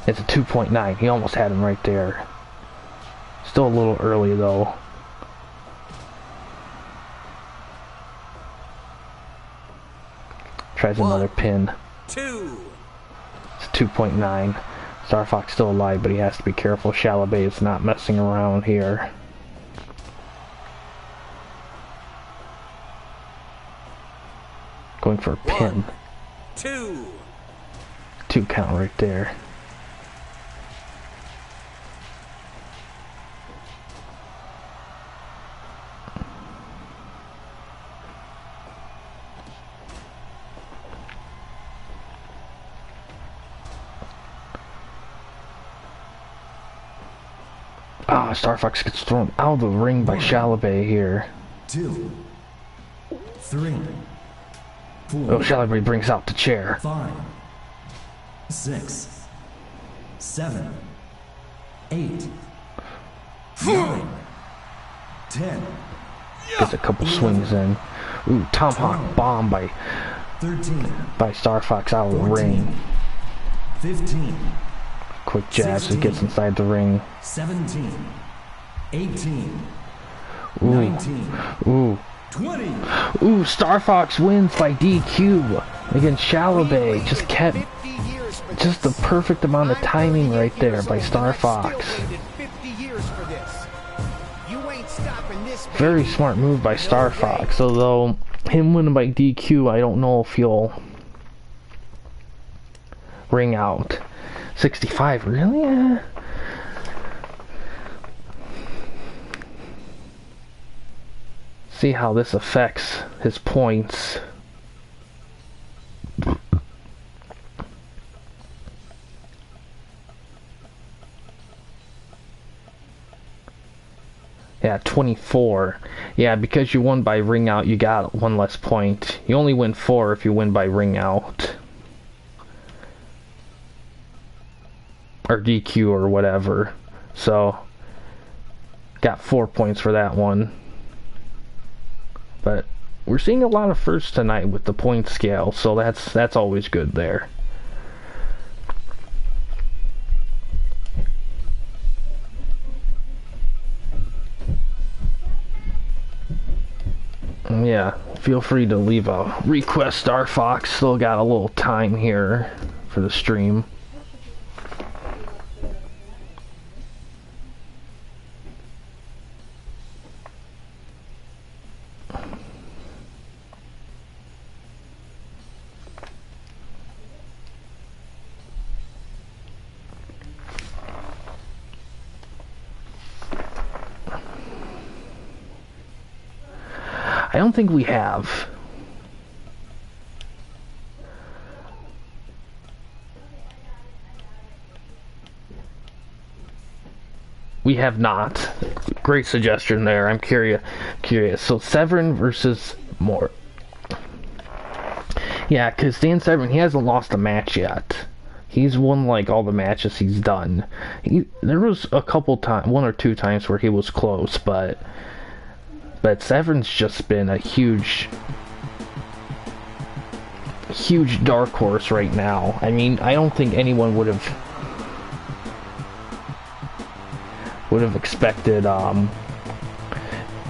Speaker 1: It's a 2.9. He almost had him right there. Still a little early though. Tries another pin.
Speaker 2: 2.
Speaker 1: It's 2.9. Star Fox still alive, but he has to be careful. Shalabay is not messing around here. Going for a pin.
Speaker 2: 1, 2.
Speaker 1: 2 count right there. Ah, Star Fox gets thrown out of the ring by Shalabay here.
Speaker 3: 2, 3, 4.
Speaker 1: Oh, Shalabay brings out the chair.
Speaker 3: 5, 6, 7, 8, 9, 10,
Speaker 1: Gets a couple swings in. Ooh, tomahawk bomb by
Speaker 3: 13,
Speaker 1: Star Fox out of the
Speaker 3: 14,
Speaker 1: ring.
Speaker 3: 15,
Speaker 1: Quick jab as he gets inside the ring.
Speaker 3: 17, 18,
Speaker 1: Ooh,
Speaker 3: 19,
Speaker 1: ooh,
Speaker 3: 20.
Speaker 1: ooh! Star Fox wins by DQ against Shalabay. Just kept just the perfect amount of timing right there by Star Fox. Very smart move by Star Fox. Although him winning by DQ, I don't know if he'll ring out. 65, really? See how this affects his points. Yeah, 24. Yeah, because you won by ring out, you got 1 less point. You only win 4 if you win by ring out. Or DQ or whatever. So, got 4 points for that one. But we're seeing a lot of firsts tonight with the point scale, so that's always good there. Yeah, feel free to leave a request, Star Fox. Still got a little time here for the stream. I don't think we have. We have not. Great suggestion there. I'm curious. So Severn versus Mort. Yeah, because Dan Severn, he hasn't lost a match yet. He's won like all the matches he's done. There was a couple times, 1 or 2 times where he was close, but Severn's just been a huge dark horse right now. I mean, I don't think anyone would have expected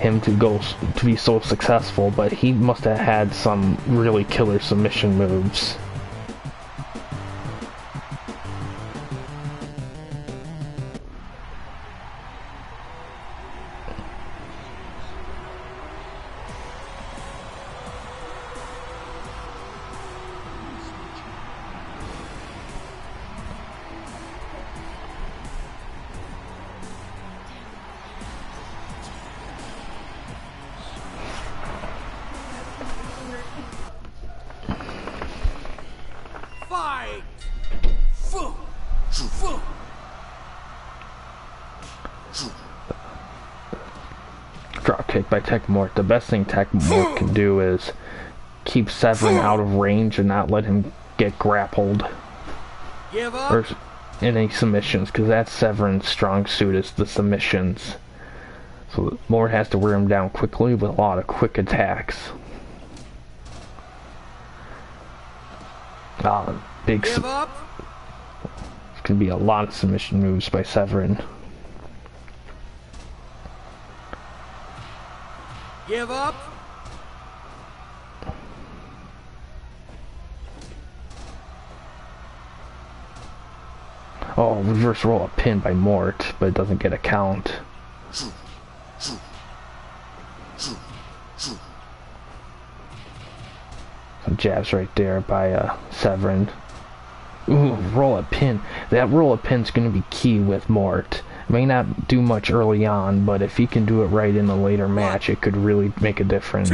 Speaker 1: him to be so successful, but he must have had some really killer submission moves. Drop kick by Mort. The best thing Mort can do is keep Severn out of range and not let him get grappled or any submissions, because that's Severn's strong suit, is the submissions. So Mort has to wear him down quickly with a lot of quick attacks. Big it's gonna be a lot of submission moves by Severn.
Speaker 2: Give up.
Speaker 1: Oh, reverse roll up pin by Mort, but it doesn't get a count. Some jabs right there by Severn. Ooh, roll up pin. That roll up pin's gonna be key with Mort. May not do much early on, but if he can do it right in a later match, it could really make a difference.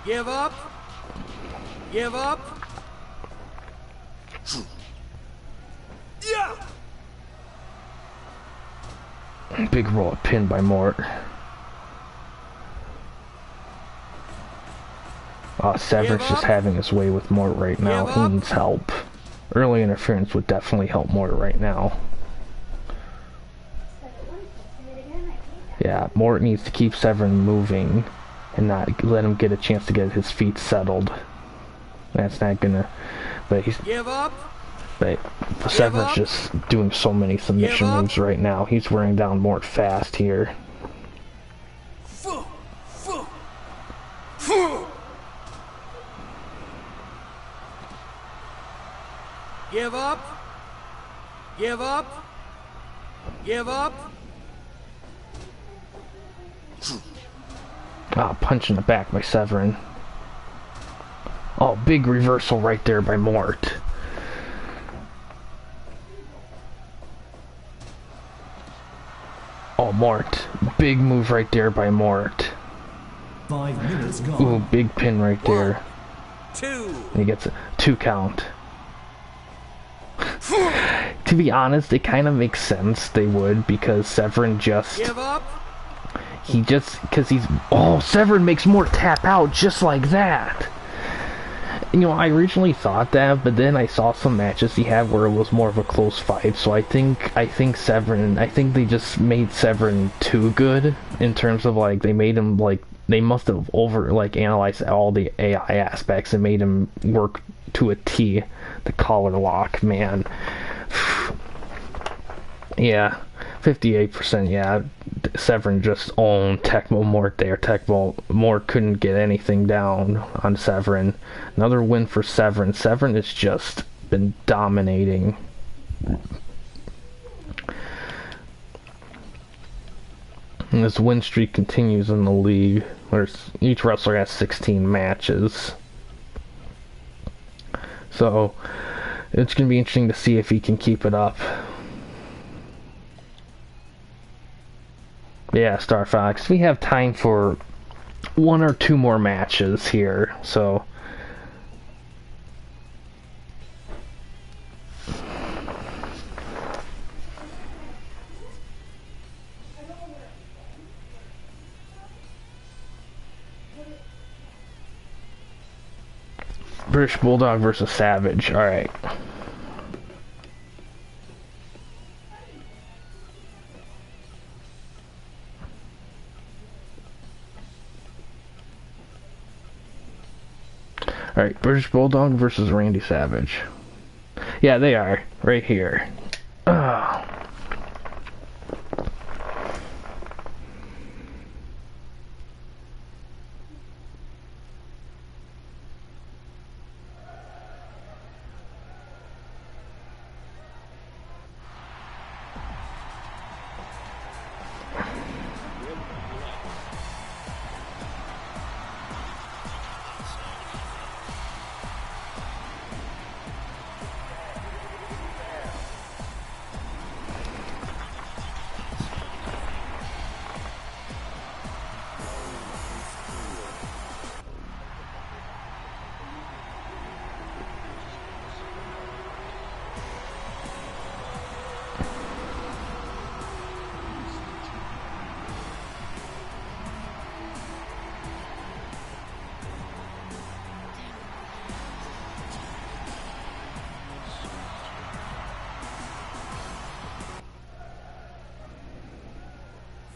Speaker 2: Give up. Give up. Yeah.
Speaker 1: Big roll up pin by Mort. Severn's just having his way with Mort right now. He needs help. Early interference would definitely help Mort right now. Yeah, Mort needs to keep Severn moving and not let him get a chance to get his feet settled. That's not gonna... But he's... But Severn's just doing so many submission moves right now. He's wearing down Mort fast here.
Speaker 2: Give up. Give up. Give up.
Speaker 1: Punch in the back by Severn. Oh, big reversal right there by Mort. Oh, Mort. Big move right there by Mort.
Speaker 3: 5 minutes gone.
Speaker 1: Ooh, big pin right there.
Speaker 2: 1, 2.
Speaker 1: And he gets a 2 count. To be honest, it kind of makes sense they would, because Severn just...
Speaker 2: Give up.
Speaker 1: He just... Because he's... Oh, Severn makes Mort tap out just like that. You know, I originally thought that, but then I saw some matches he had where it was more of a close fight, so I think Severn... I think they just made Severn too good, in terms of, like, they made him, like... They must have analyzed all the AI aspects and made him work to a T. The collar lock, man. Yeah, 58%, yeah. Severn just owned Tecmo Mort there. Tecmo Mort couldn't get anything down on Severn. Another win for Severn. Severn has just been dominating. And this win streak continues in the league, where each wrestler has 16 matches. So, it's going to be interesting to see if he can keep it up. Yeah, Star Fox. We have time for 1 or 2 more matches here, so... British Bulldog versus Savage. Alright. Alright, British Bulldog versus Randy Savage. Yeah, they are. Right here. Oh.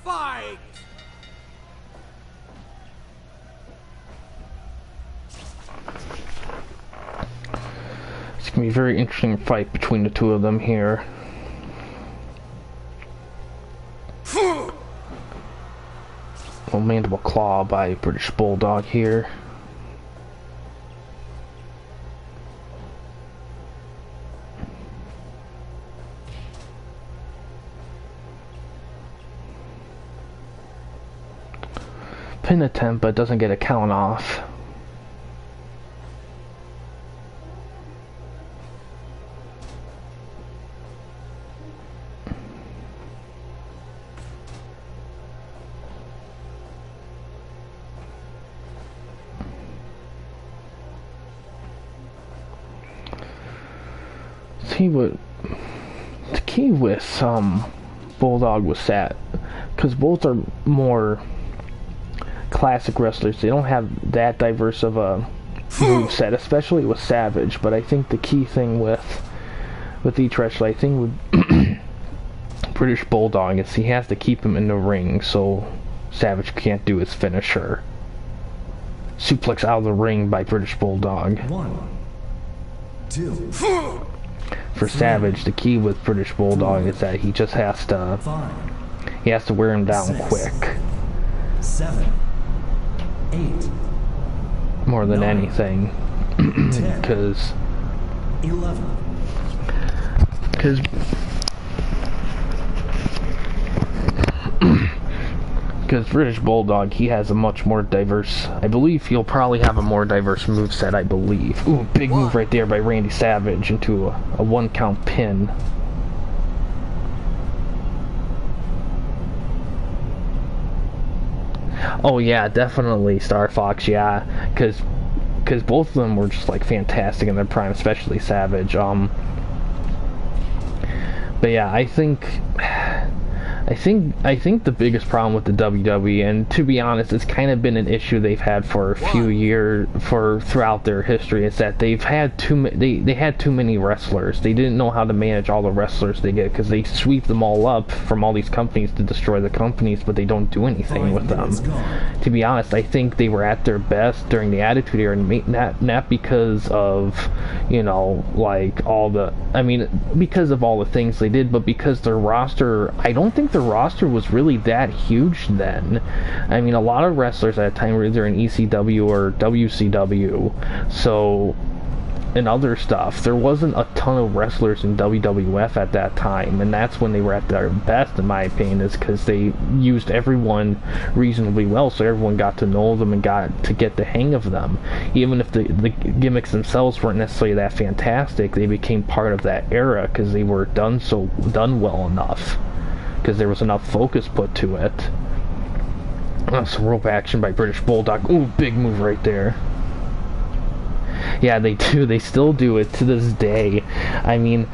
Speaker 2: Fight!
Speaker 1: It's gonna be a very interesting fight between the two of them here. Well, mandible claw by British Bulldog here. Pin attempt, but doesn't get a count off. See what the key with Bulldog was set, because both are more classic wrestlers. They don't have that diverse of a move set, especially with Savage. But I think the key thing with each wrestler, I think with British Bulldog, is he has to keep him in the ring so Savage can't do his finisher. Suplex out of the ring by British Bulldog.
Speaker 3: 1, 2,
Speaker 1: For Savage, the key with British Bulldog is that he just has to
Speaker 3: 5,
Speaker 1: wear him down
Speaker 3: 6,
Speaker 1: quick.
Speaker 3: 7, 8,
Speaker 1: More than
Speaker 3: 9,
Speaker 1: anything.
Speaker 3: 10,
Speaker 1: Because
Speaker 3: 11.
Speaker 1: Because British Bulldog, he has a much more diverse... I believe he'll probably have a more diverse moveset, I believe. Ooh, big move right there by Randy Savage into a 1-count pin. Oh yeah, definitely Star Fox, yeah. Because both of them were just like fantastic in their prime, especially Savage. But yeah, I think I think the biggest problem with the WWE, and to be honest, it's kind of been an issue they've had for a few years, throughout their history, is that they've had they had too many wrestlers. They didn't know how to manage all the wrestlers they get, because they sweep them all up from all these companies to destroy the companies, but they don't do anything with them. To be honest, I think they were at their best during the Attitude Era, and not because of, you know, like all the, I mean, because of all the things they did, but because their roster, I don't think the roster was really that huge then. I mean, a lot of wrestlers at that time were either in ECW or WCW, so, and other stuff. There wasn't a ton of wrestlers in WWF at that time, and that's when they were at their best, in my opinion, is because they used everyone reasonably well, so everyone got to know them and got to get the hang of them. Even if the gimmicks themselves weren't necessarily that fantastic, they became part of that era because they were done well enough, because there was enough focus put to it. Some rope action by British Bulldog. Ooh, big move right there. Yeah, they do. They still do it to this day. I mean,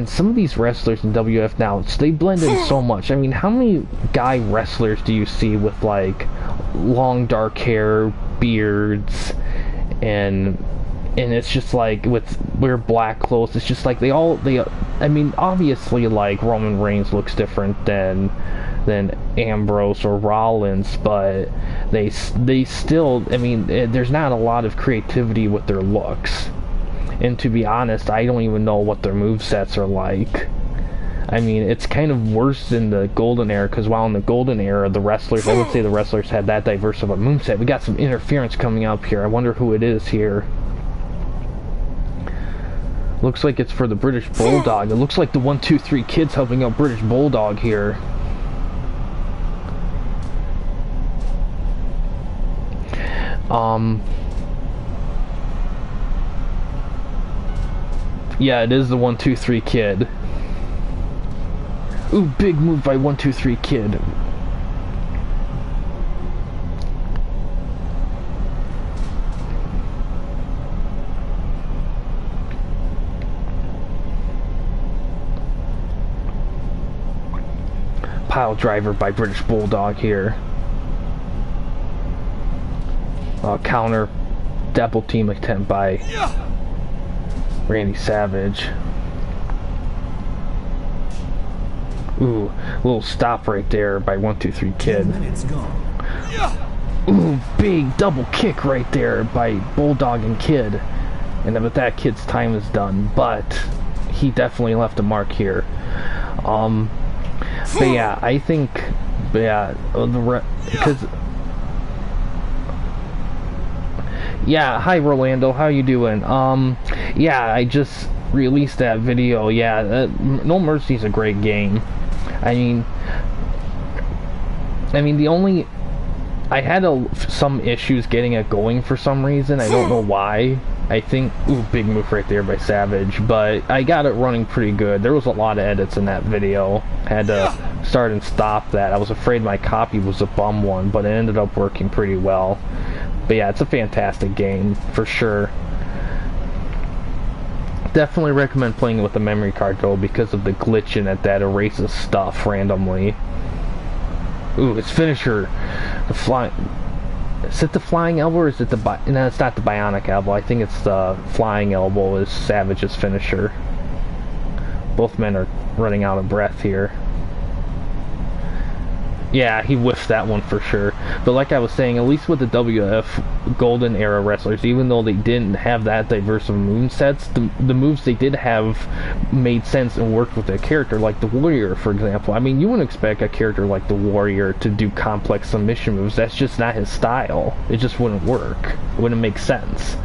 Speaker 1: some of these wrestlers in WF now, they blend in so much. I mean, how many guy wrestlers do you see with, like, long dark hair, beards, and it's just like, wear black clothes. It's just like I mean, obviously, like, Roman Reigns looks different than Ambrose or Rollins, but they still, I mean, there's not a lot of creativity with their looks. And to be honest, I don't even know what their movesets are like. I mean, it's kind of worse than the Golden Era, because while in the Golden Era, the wrestlers, I would say the wrestlers had that diverse of a moveset. We got some interference coming up here. I wonder who it is here. Looks like it's for the British Bulldog. It looks like the 1, 2, 3 Kid's helping out British Bulldog here. Yeah, it is the 1, 2, 3 Kid. Ooh, big move by 1, 2, 3 Kid. Pile driver by British Bulldog here. Counter double team attempt by Randy Savage. Ooh, little stop right there by 1, 2, 3 Kid. Ooh, big double kick right there by Bulldog and Kid. And then with that, Kid's time is done, but he definitely left a mark here. But yeah, I think, because yeah, hi Rolando, how you doing? Yeah, I just released that video. Yeah, No Mercy's a great game. I mean, I had some issues getting it going for some reason. I don't know why. I think, ooh, big move right there by Savage, but I got it running pretty good. There was a lot of edits in that video. Had to start and stop that. I was afraid my copy was a bum one, but it ended up working pretty well. But yeah, it's a fantastic game, for sure. Definitely recommend playing it with a memory card, though, because of the glitch in it that erases stuff randomly. Ooh, his finisher. The flying... Is it the flying elbow, or is it the... No, it's not the bionic elbow. I think it's the flying elbow is Savage's finisher. Both men are running out of breath here. Yeah, he whiffed that one for sure. But like I was saying, at least with the WF Golden Era wrestlers, even though they didn't have that diverse of movesets, the moves they did have made sense and worked with their character, like the Warrior, for example. I mean, you wouldn't expect a character like the Warrior to do complex submission moves. That's just not his style. It just wouldn't work. It wouldn't make sense.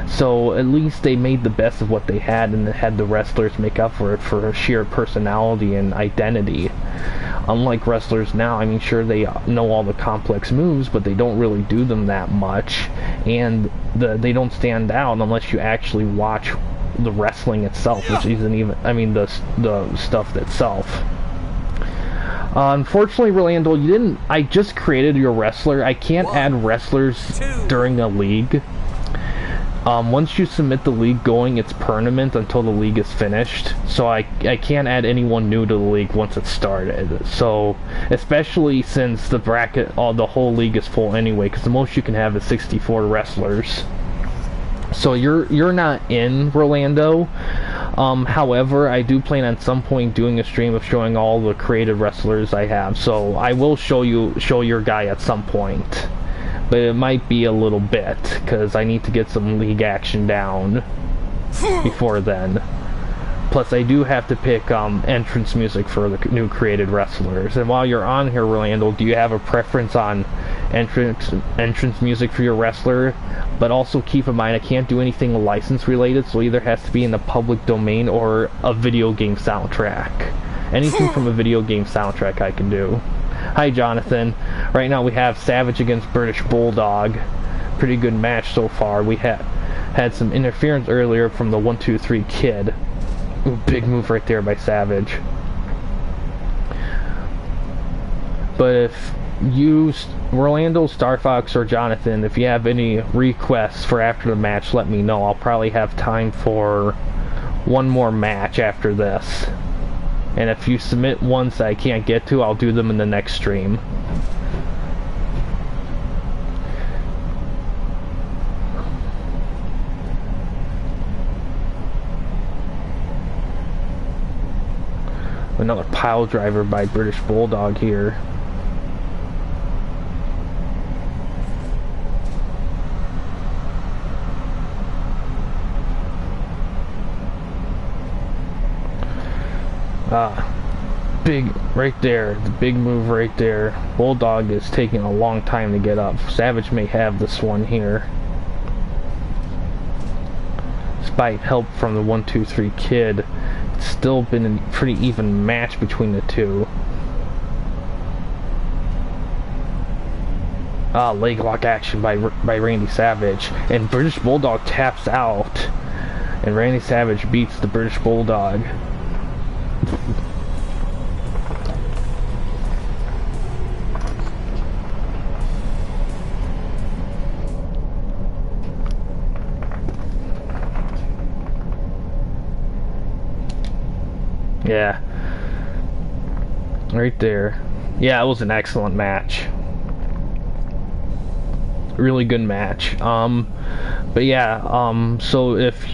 Speaker 1: So at least they made the best of what they had and had the wrestlers make up for it for sheer personality and identity. Unlike wrestlers now, I mean, sure, they know all the complex moves, but they don't really do them that much, and they don't stand out unless you actually watch the wrestling itself, which isn't even, I mean, the stuff itself. Unfortunately, Rolando, you didn't, I just created your wrestler. I can't add wrestlers during a league. Once you submit the league going, it's permanent until the league is finished. So I can't add anyone new to the league once it's started. So, especially since the bracket, the whole league is full anyway, because the most you can have is 64 wrestlers. So you're not in Rolando. However, I do plan on some point doing a stream of showing all the creative wrestlers I have. So I will show your guy at some point. But it might be a little bit, because I need to get some league action down before then. Plus, I do have to pick entrance music for the new created wrestlers. And while you're on here, Rolando, do you have a preference on entrance music for your wrestler? But also keep in mind, I can't do anything license related, so it either has to be in the public domain or a video game soundtrack. Anything from a video game soundtrack I can do. Hi, Jonathan. Right now we have Savage against British Bulldog. Pretty good match so far. We had some interference earlier from the 1-2-3 Kid. Ooh, big move right there by Savage. But if you, Rolando, Star Fox, or Jonathan, if you have any requests for after the match, let me know. I'll probably have time for one more match after this. And if you submit ones that I can't get to, I'll do them in the next stream. Another pile driver by British Bulldog here. Big right there, the big move right there. Bulldog is taking a long time to get up. Savage may have this one here. Despite help from the 1-2-3 Kid, it's still been a pretty even match between the two. Leg lock action by Randy Savage, and British Bulldog taps out, and Randy Savage beats the British Bulldog. Yeah, right there. Yeah, it was an excellent match. Really good match. But yeah, so if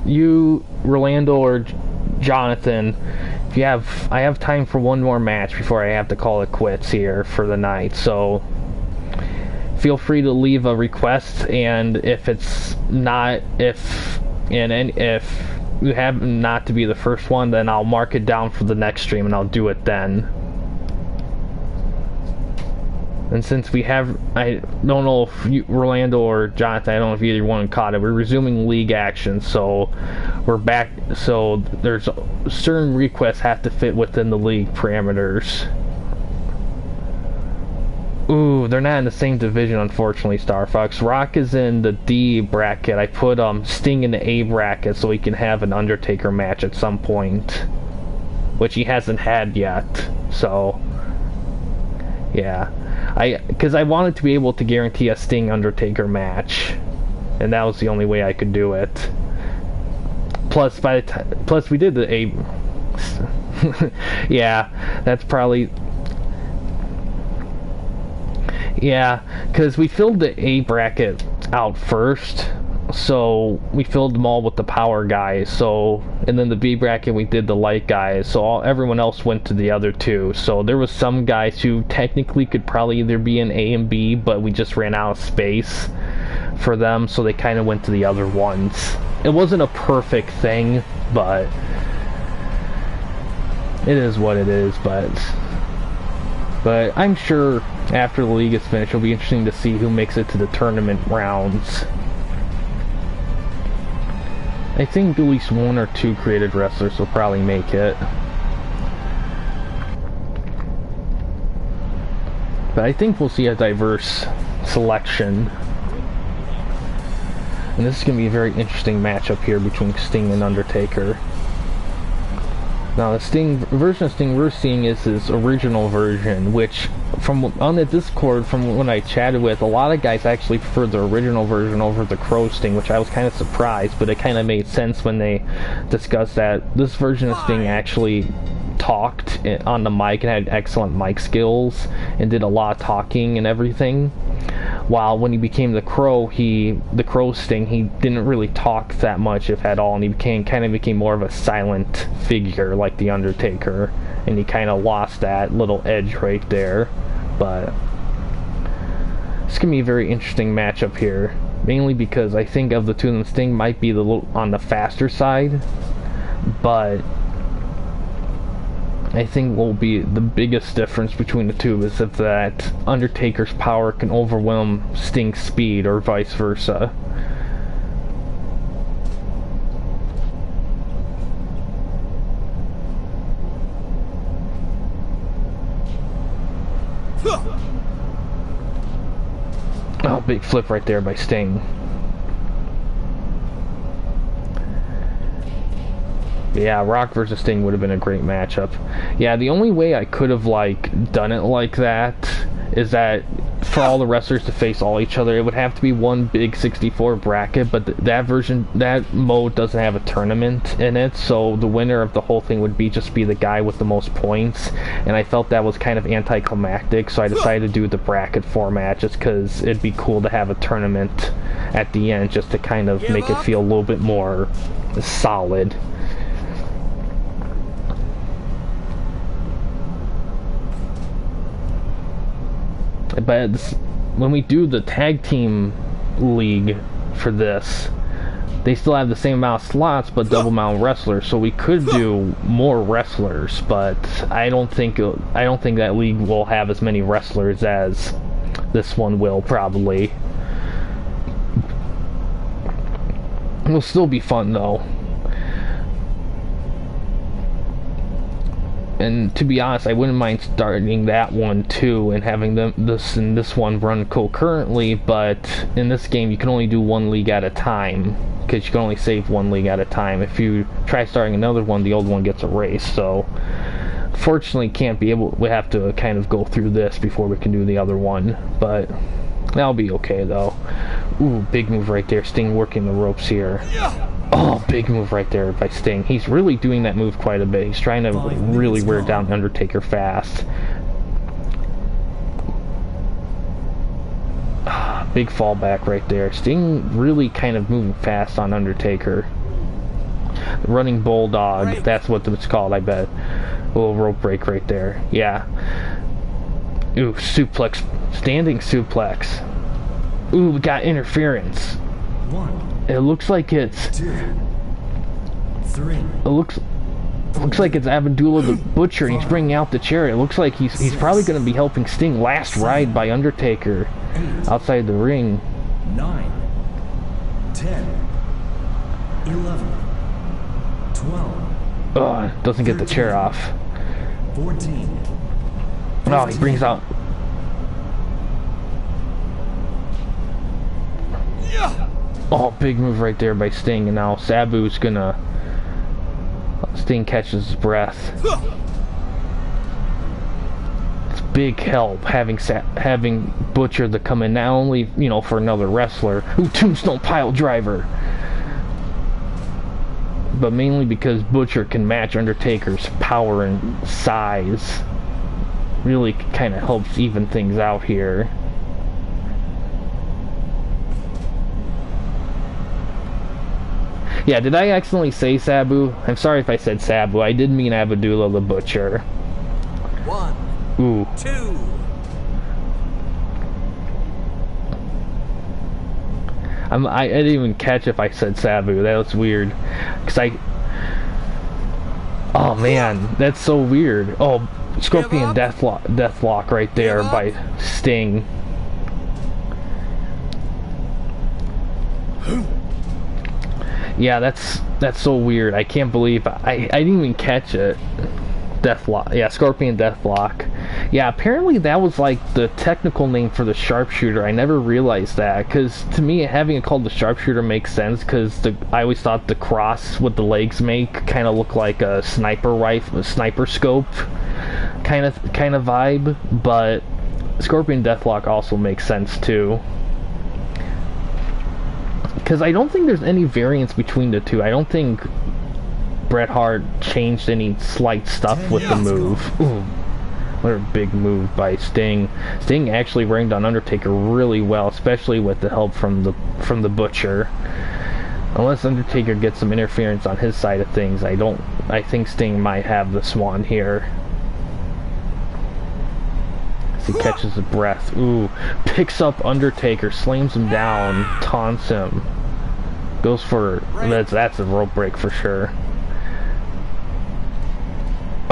Speaker 1: you, Rolando or Jonathan, if you have, I have time for one more match before I have to call it quits here for the night. So feel free to leave a request, and if it's not, if you happen not to be the first one, then I'll mark it down for the next stream and I'll do it then. And since we have, I don't know if you, Rolando or Jonathan, I don't know if either one caught it, we're resuming league action, so we're back, so there's certain requests have to fit within the league parameters. Ooh, they're not in the same division, unfortunately, Star Fox. Rock is in the D bracket. I put Sting in the A bracket so he can have an Undertaker match at some point, which he hasn't had yet. So, yeah, because I wanted to be able to guarantee a Sting Undertaker match, and that was the only way I could do it. Plus, plus we did the A. Yeah, that's probably. Yeah, because we filled the A bracket out first, so we filled them all with the power guys, so, and then the B bracket we did the light guys, so everyone else went to the other two. So there was some guys who technically could probably either be in A and B, but we just ran out of space for them, so they kind of went to the other ones. It wasn't a perfect thing, but it is what it is. But I'm sure after the league is finished, it'll be interesting to see who makes it to the tournament rounds. I think at least one or two created wrestlers will probably make it. But I think we'll see a diverse selection. And this is going to be a very interesting matchup here between Sting and Undertaker. Now the Sting version of Sting we're seeing is his original version, which from on the Discord, from when I chatted with, a lot of guys actually prefer the original version over the Crow Sting, which I was kind of surprised, but it kind of made sense when they discussed that this version of Sting actually talked on the mic and had excellent mic skills and did a lot of talking and everything. While when he became the Crow Sting, he didn't really talk that much, if at all, and he became more of a silent figure like the Undertaker, and he kind of lost that little edge right there. But it's gonna be a very interesting matchup here, mainly because I think of the two of them, Sting might be on the faster side, but I think will be the biggest difference between the two is if that Undertaker's power can overwhelm Sting's speed, or vice versa. Oh, big flip right there by Sting. Yeah, Rock versus Sting would have been a great matchup. Yeah, the only way I could have done it like that is that for all the wrestlers to face all each other, it would have to be one big 64 bracket, but that mode doesn't have a tournament in it, so the winner of the whole thing would just be the guy with the most points, and I felt that was kind of anticlimactic, so I decided to do the bracket format just because it'd be cool to have a tournament at the end just to kind of make it feel a little bit more solid. But when we do the tag team league for this, they still have the same amount of slots but double amount of wrestlers, so we could do more wrestlers, but I don't think that league will have as many wrestlers as this one will, probably. It'll still be fun though. And to be honest, I wouldn't mind starting that one too and having this one run concurrently, but in this game you can only do one league at a time, because you can only save one league at a time. If you try starting another one, the old one gets erased, so fortunately we have to kind of go through this before we can do the other one, but that'll be okay though. Ooh, big move right there, Sting working the ropes here. Oh, big move right there by Sting. He's really doing that move quite a bit. He's trying to really wear down Undertaker fast. Big fallback right there. Sting really kind of moving fast on Undertaker. Running Bulldog, that's what it's called, I bet. A little rope break right there. Yeah. Ooh, suplex. Standing suplex. Ooh, we got interference. It looks like it's...
Speaker 3: 2, 3.
Speaker 1: It looks like it's Abdullah the Butcher, and he's bringing out the chair. It looks like he's probably going to be helping Sting last ride by Undertaker outside the ring.
Speaker 3: 9, 10, 11, 12.
Speaker 1: Oh, doesn't get the chair off.
Speaker 3: 14.
Speaker 1: Oh, he brings out... Oh, big move right there by Sting, and now Sabu's gonna... Sting catches his breath. It's big help having Butcher to come in, not only, for another wrestler. Ooh, tombstone pile driver! But mainly because Butcher can match Undertaker's power and size. Really kind of helps even things out here. Yeah, did I accidentally say Sabu? I'm sorry if I said Sabu. I did mean Abdullah the Butcher.
Speaker 2: 1,
Speaker 1: Ooh.
Speaker 2: 2.
Speaker 1: I didn't even catch if I said Sabu. That was weird. Oh man, that's so weird. Oh, Scorpion Deathlock right there by Sting. Yeah, that's so weird. I can't believe I didn't even catch it. Deathlock. Yeah, Scorpion Deathlock. Yeah, apparently that was like the technical name for the sharpshooter. I never realized that, because to me having it called the sharpshooter makes sense, because I always thought the cross with the legs make kind of look like a sniper rifle, a sniper scope kind of vibe, but Scorpion Deathlock also makes sense too. Because I don't think there's any variance between the two. I don't think Bret Hart changed any slight stuff with the move. Ooh, what a big move by Sting. Sting actually ringed on Undertaker really well, especially with the help from the Butcher. Unless Undertaker gets some interference on his side of things, I think Sting might have the Swan here. As he catches his breath. Ooh, picks up Undertaker, slams him down, taunts him. Goes for that's a rope break for sure.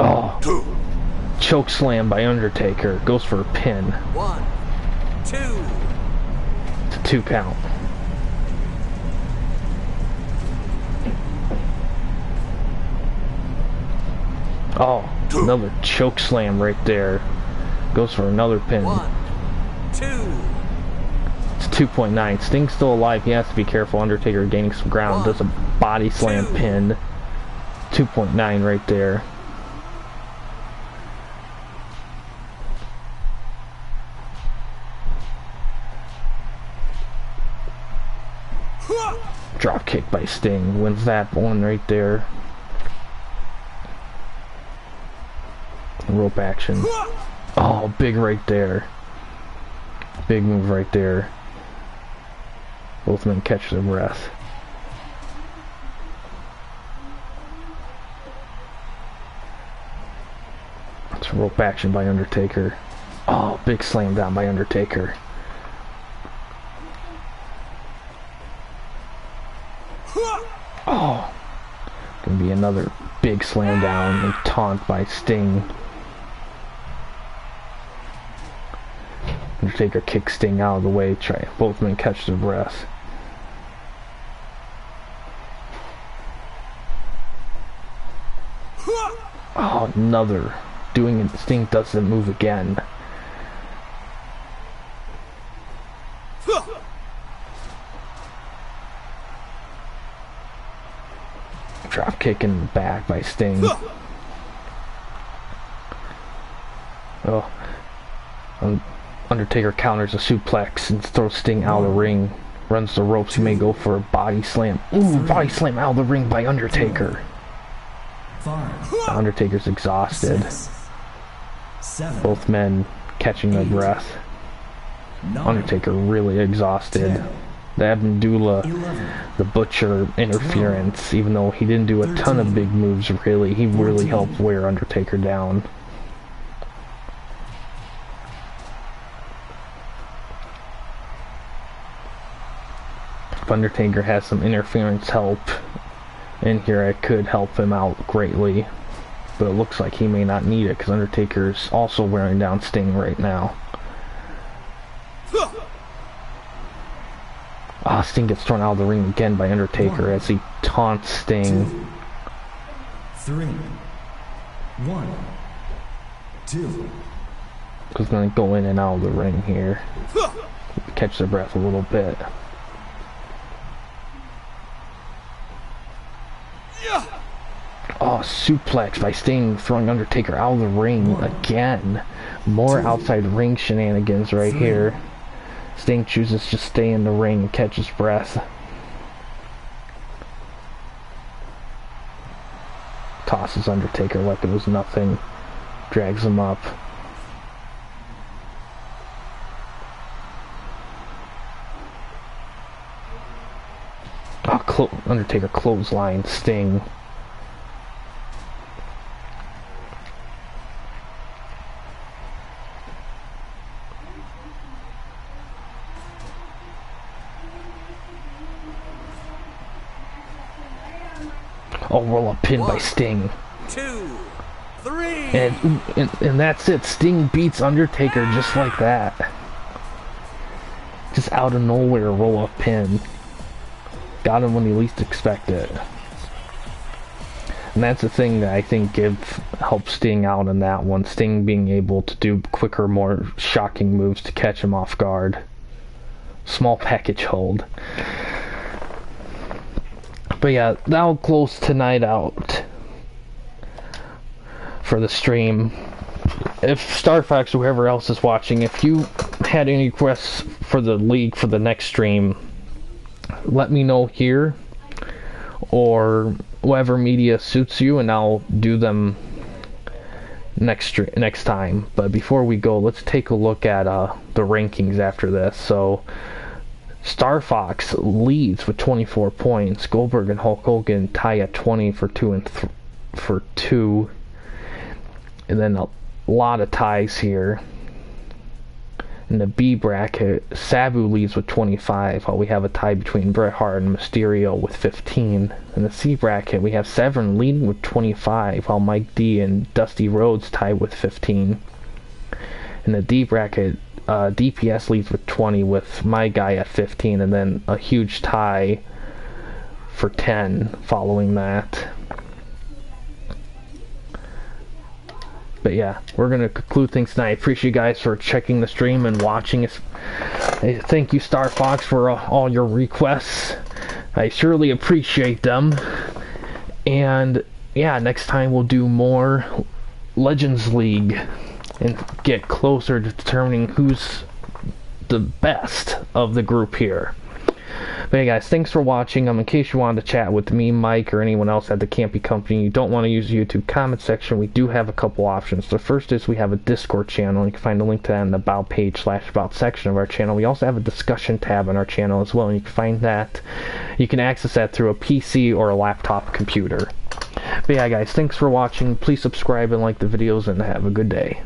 Speaker 1: Oh, choke slam by Undertaker. Goes for a pin.
Speaker 2: 1, 2.
Speaker 1: It's a 2 count. Oh, another choke slam right there. Goes for another pin.
Speaker 2: 1, 2.
Speaker 1: It's 2.9. Sting's still alive. He has to be careful. Undertaker gaining some ground. Does a body slam pin. 2.9 right there. Drop kick by Sting. Wins that one right there. Rope action. Oh, big right there. Big move right there. Both men catch their breath. It's rope action by Undertaker. Oh, big slam down by Undertaker. Oh, gonna be another big slam down and taunt by Sting. Undertaker kicks Sting out of the way. Both men catch their breath. Oh, another. Doing it. Sting doesn't move again. Drop kick in the back by Sting. Oh. Undertaker counters a suplex and throws Sting out of the ring. Runs the ropes. He may go for a body slam. Ooh, body slam out of the ring by Undertaker. Undertaker's exhausted. Both men catching their breath. Undertaker really exhausted. The Abdullah, the Butcher interference, even though he didn't do a ton of big moves really, he really helped wear Undertaker down. If Undertaker has some interference help in here, it could help him out greatly. But it looks like he may not need it, because Undertaker's also wearing down Sting right now. Ah, Sting gets thrown out of the ring again by Undertaker as he taunts Sting.
Speaker 3: 2, 3, 1, 2.
Speaker 1: He's gonna go in and out of the ring here. Catch their breath a little bit. Oh, suplex by Sting, throwing Undertaker out of the ring again. More outside ring shenanigans right here. Sting chooses to stay in the ring and catch his breath. Tosses Undertaker like it was nothing. Drags him up. Oh, Undertaker clothesline Sting. Oh, roll up pin by Sting.
Speaker 2: 2, 3.
Speaker 1: And that's it. Sting beats Undertaker just like that. Just out of nowhere, roll up pin. Got him when you least expect it. And that's the thing that I think helped Sting out in that one. Sting being able to do quicker, more shocking moves to catch him off guard. Small package hold. But yeah, that'll close tonight out for the stream. If Star Fox, whoever else is watching, if you had any requests for the league for the next stream, let me know here or whatever media suits you, and I'll do them next time. But before we go, let's take a look at the rankings after this. So Star Fox leads with 24 points. Goldberg and Hulk Hogan tie at 20 for 2. And then a lot of ties here. In the B bracket, Sabu leads with 25, while we have a tie between Bret Hart and Mysterio with 15. In the C bracket, we have Severn leading with 25, while Mike D and Dusty Rhodes tie with 15. In the D bracket, DPS leads with 20, with my guy at 15, and then a huge tie for 10 following that. But yeah, we're going to conclude things tonight. I appreciate you guys for checking the stream and watching. Thank you, Star Fox, for all your requests. I surely appreciate them. And yeah, next time we'll do more Legends League and get closer to determining who's the best of the group here. But hey guys, thanks for watching. In case you wanted to chat with me, Mike, or anyone else at the Campy Company, you don't want to use the YouTube comment section, we do have a couple options. The first is we have a Discord channel. You can find a link to that in the About page / About section of our channel. We also have a discussion tab on our channel as well, and you can find that. You can access that through a PC or a laptop computer. But yeah guys, thanks for watching. Please subscribe and like the videos, and have a good day.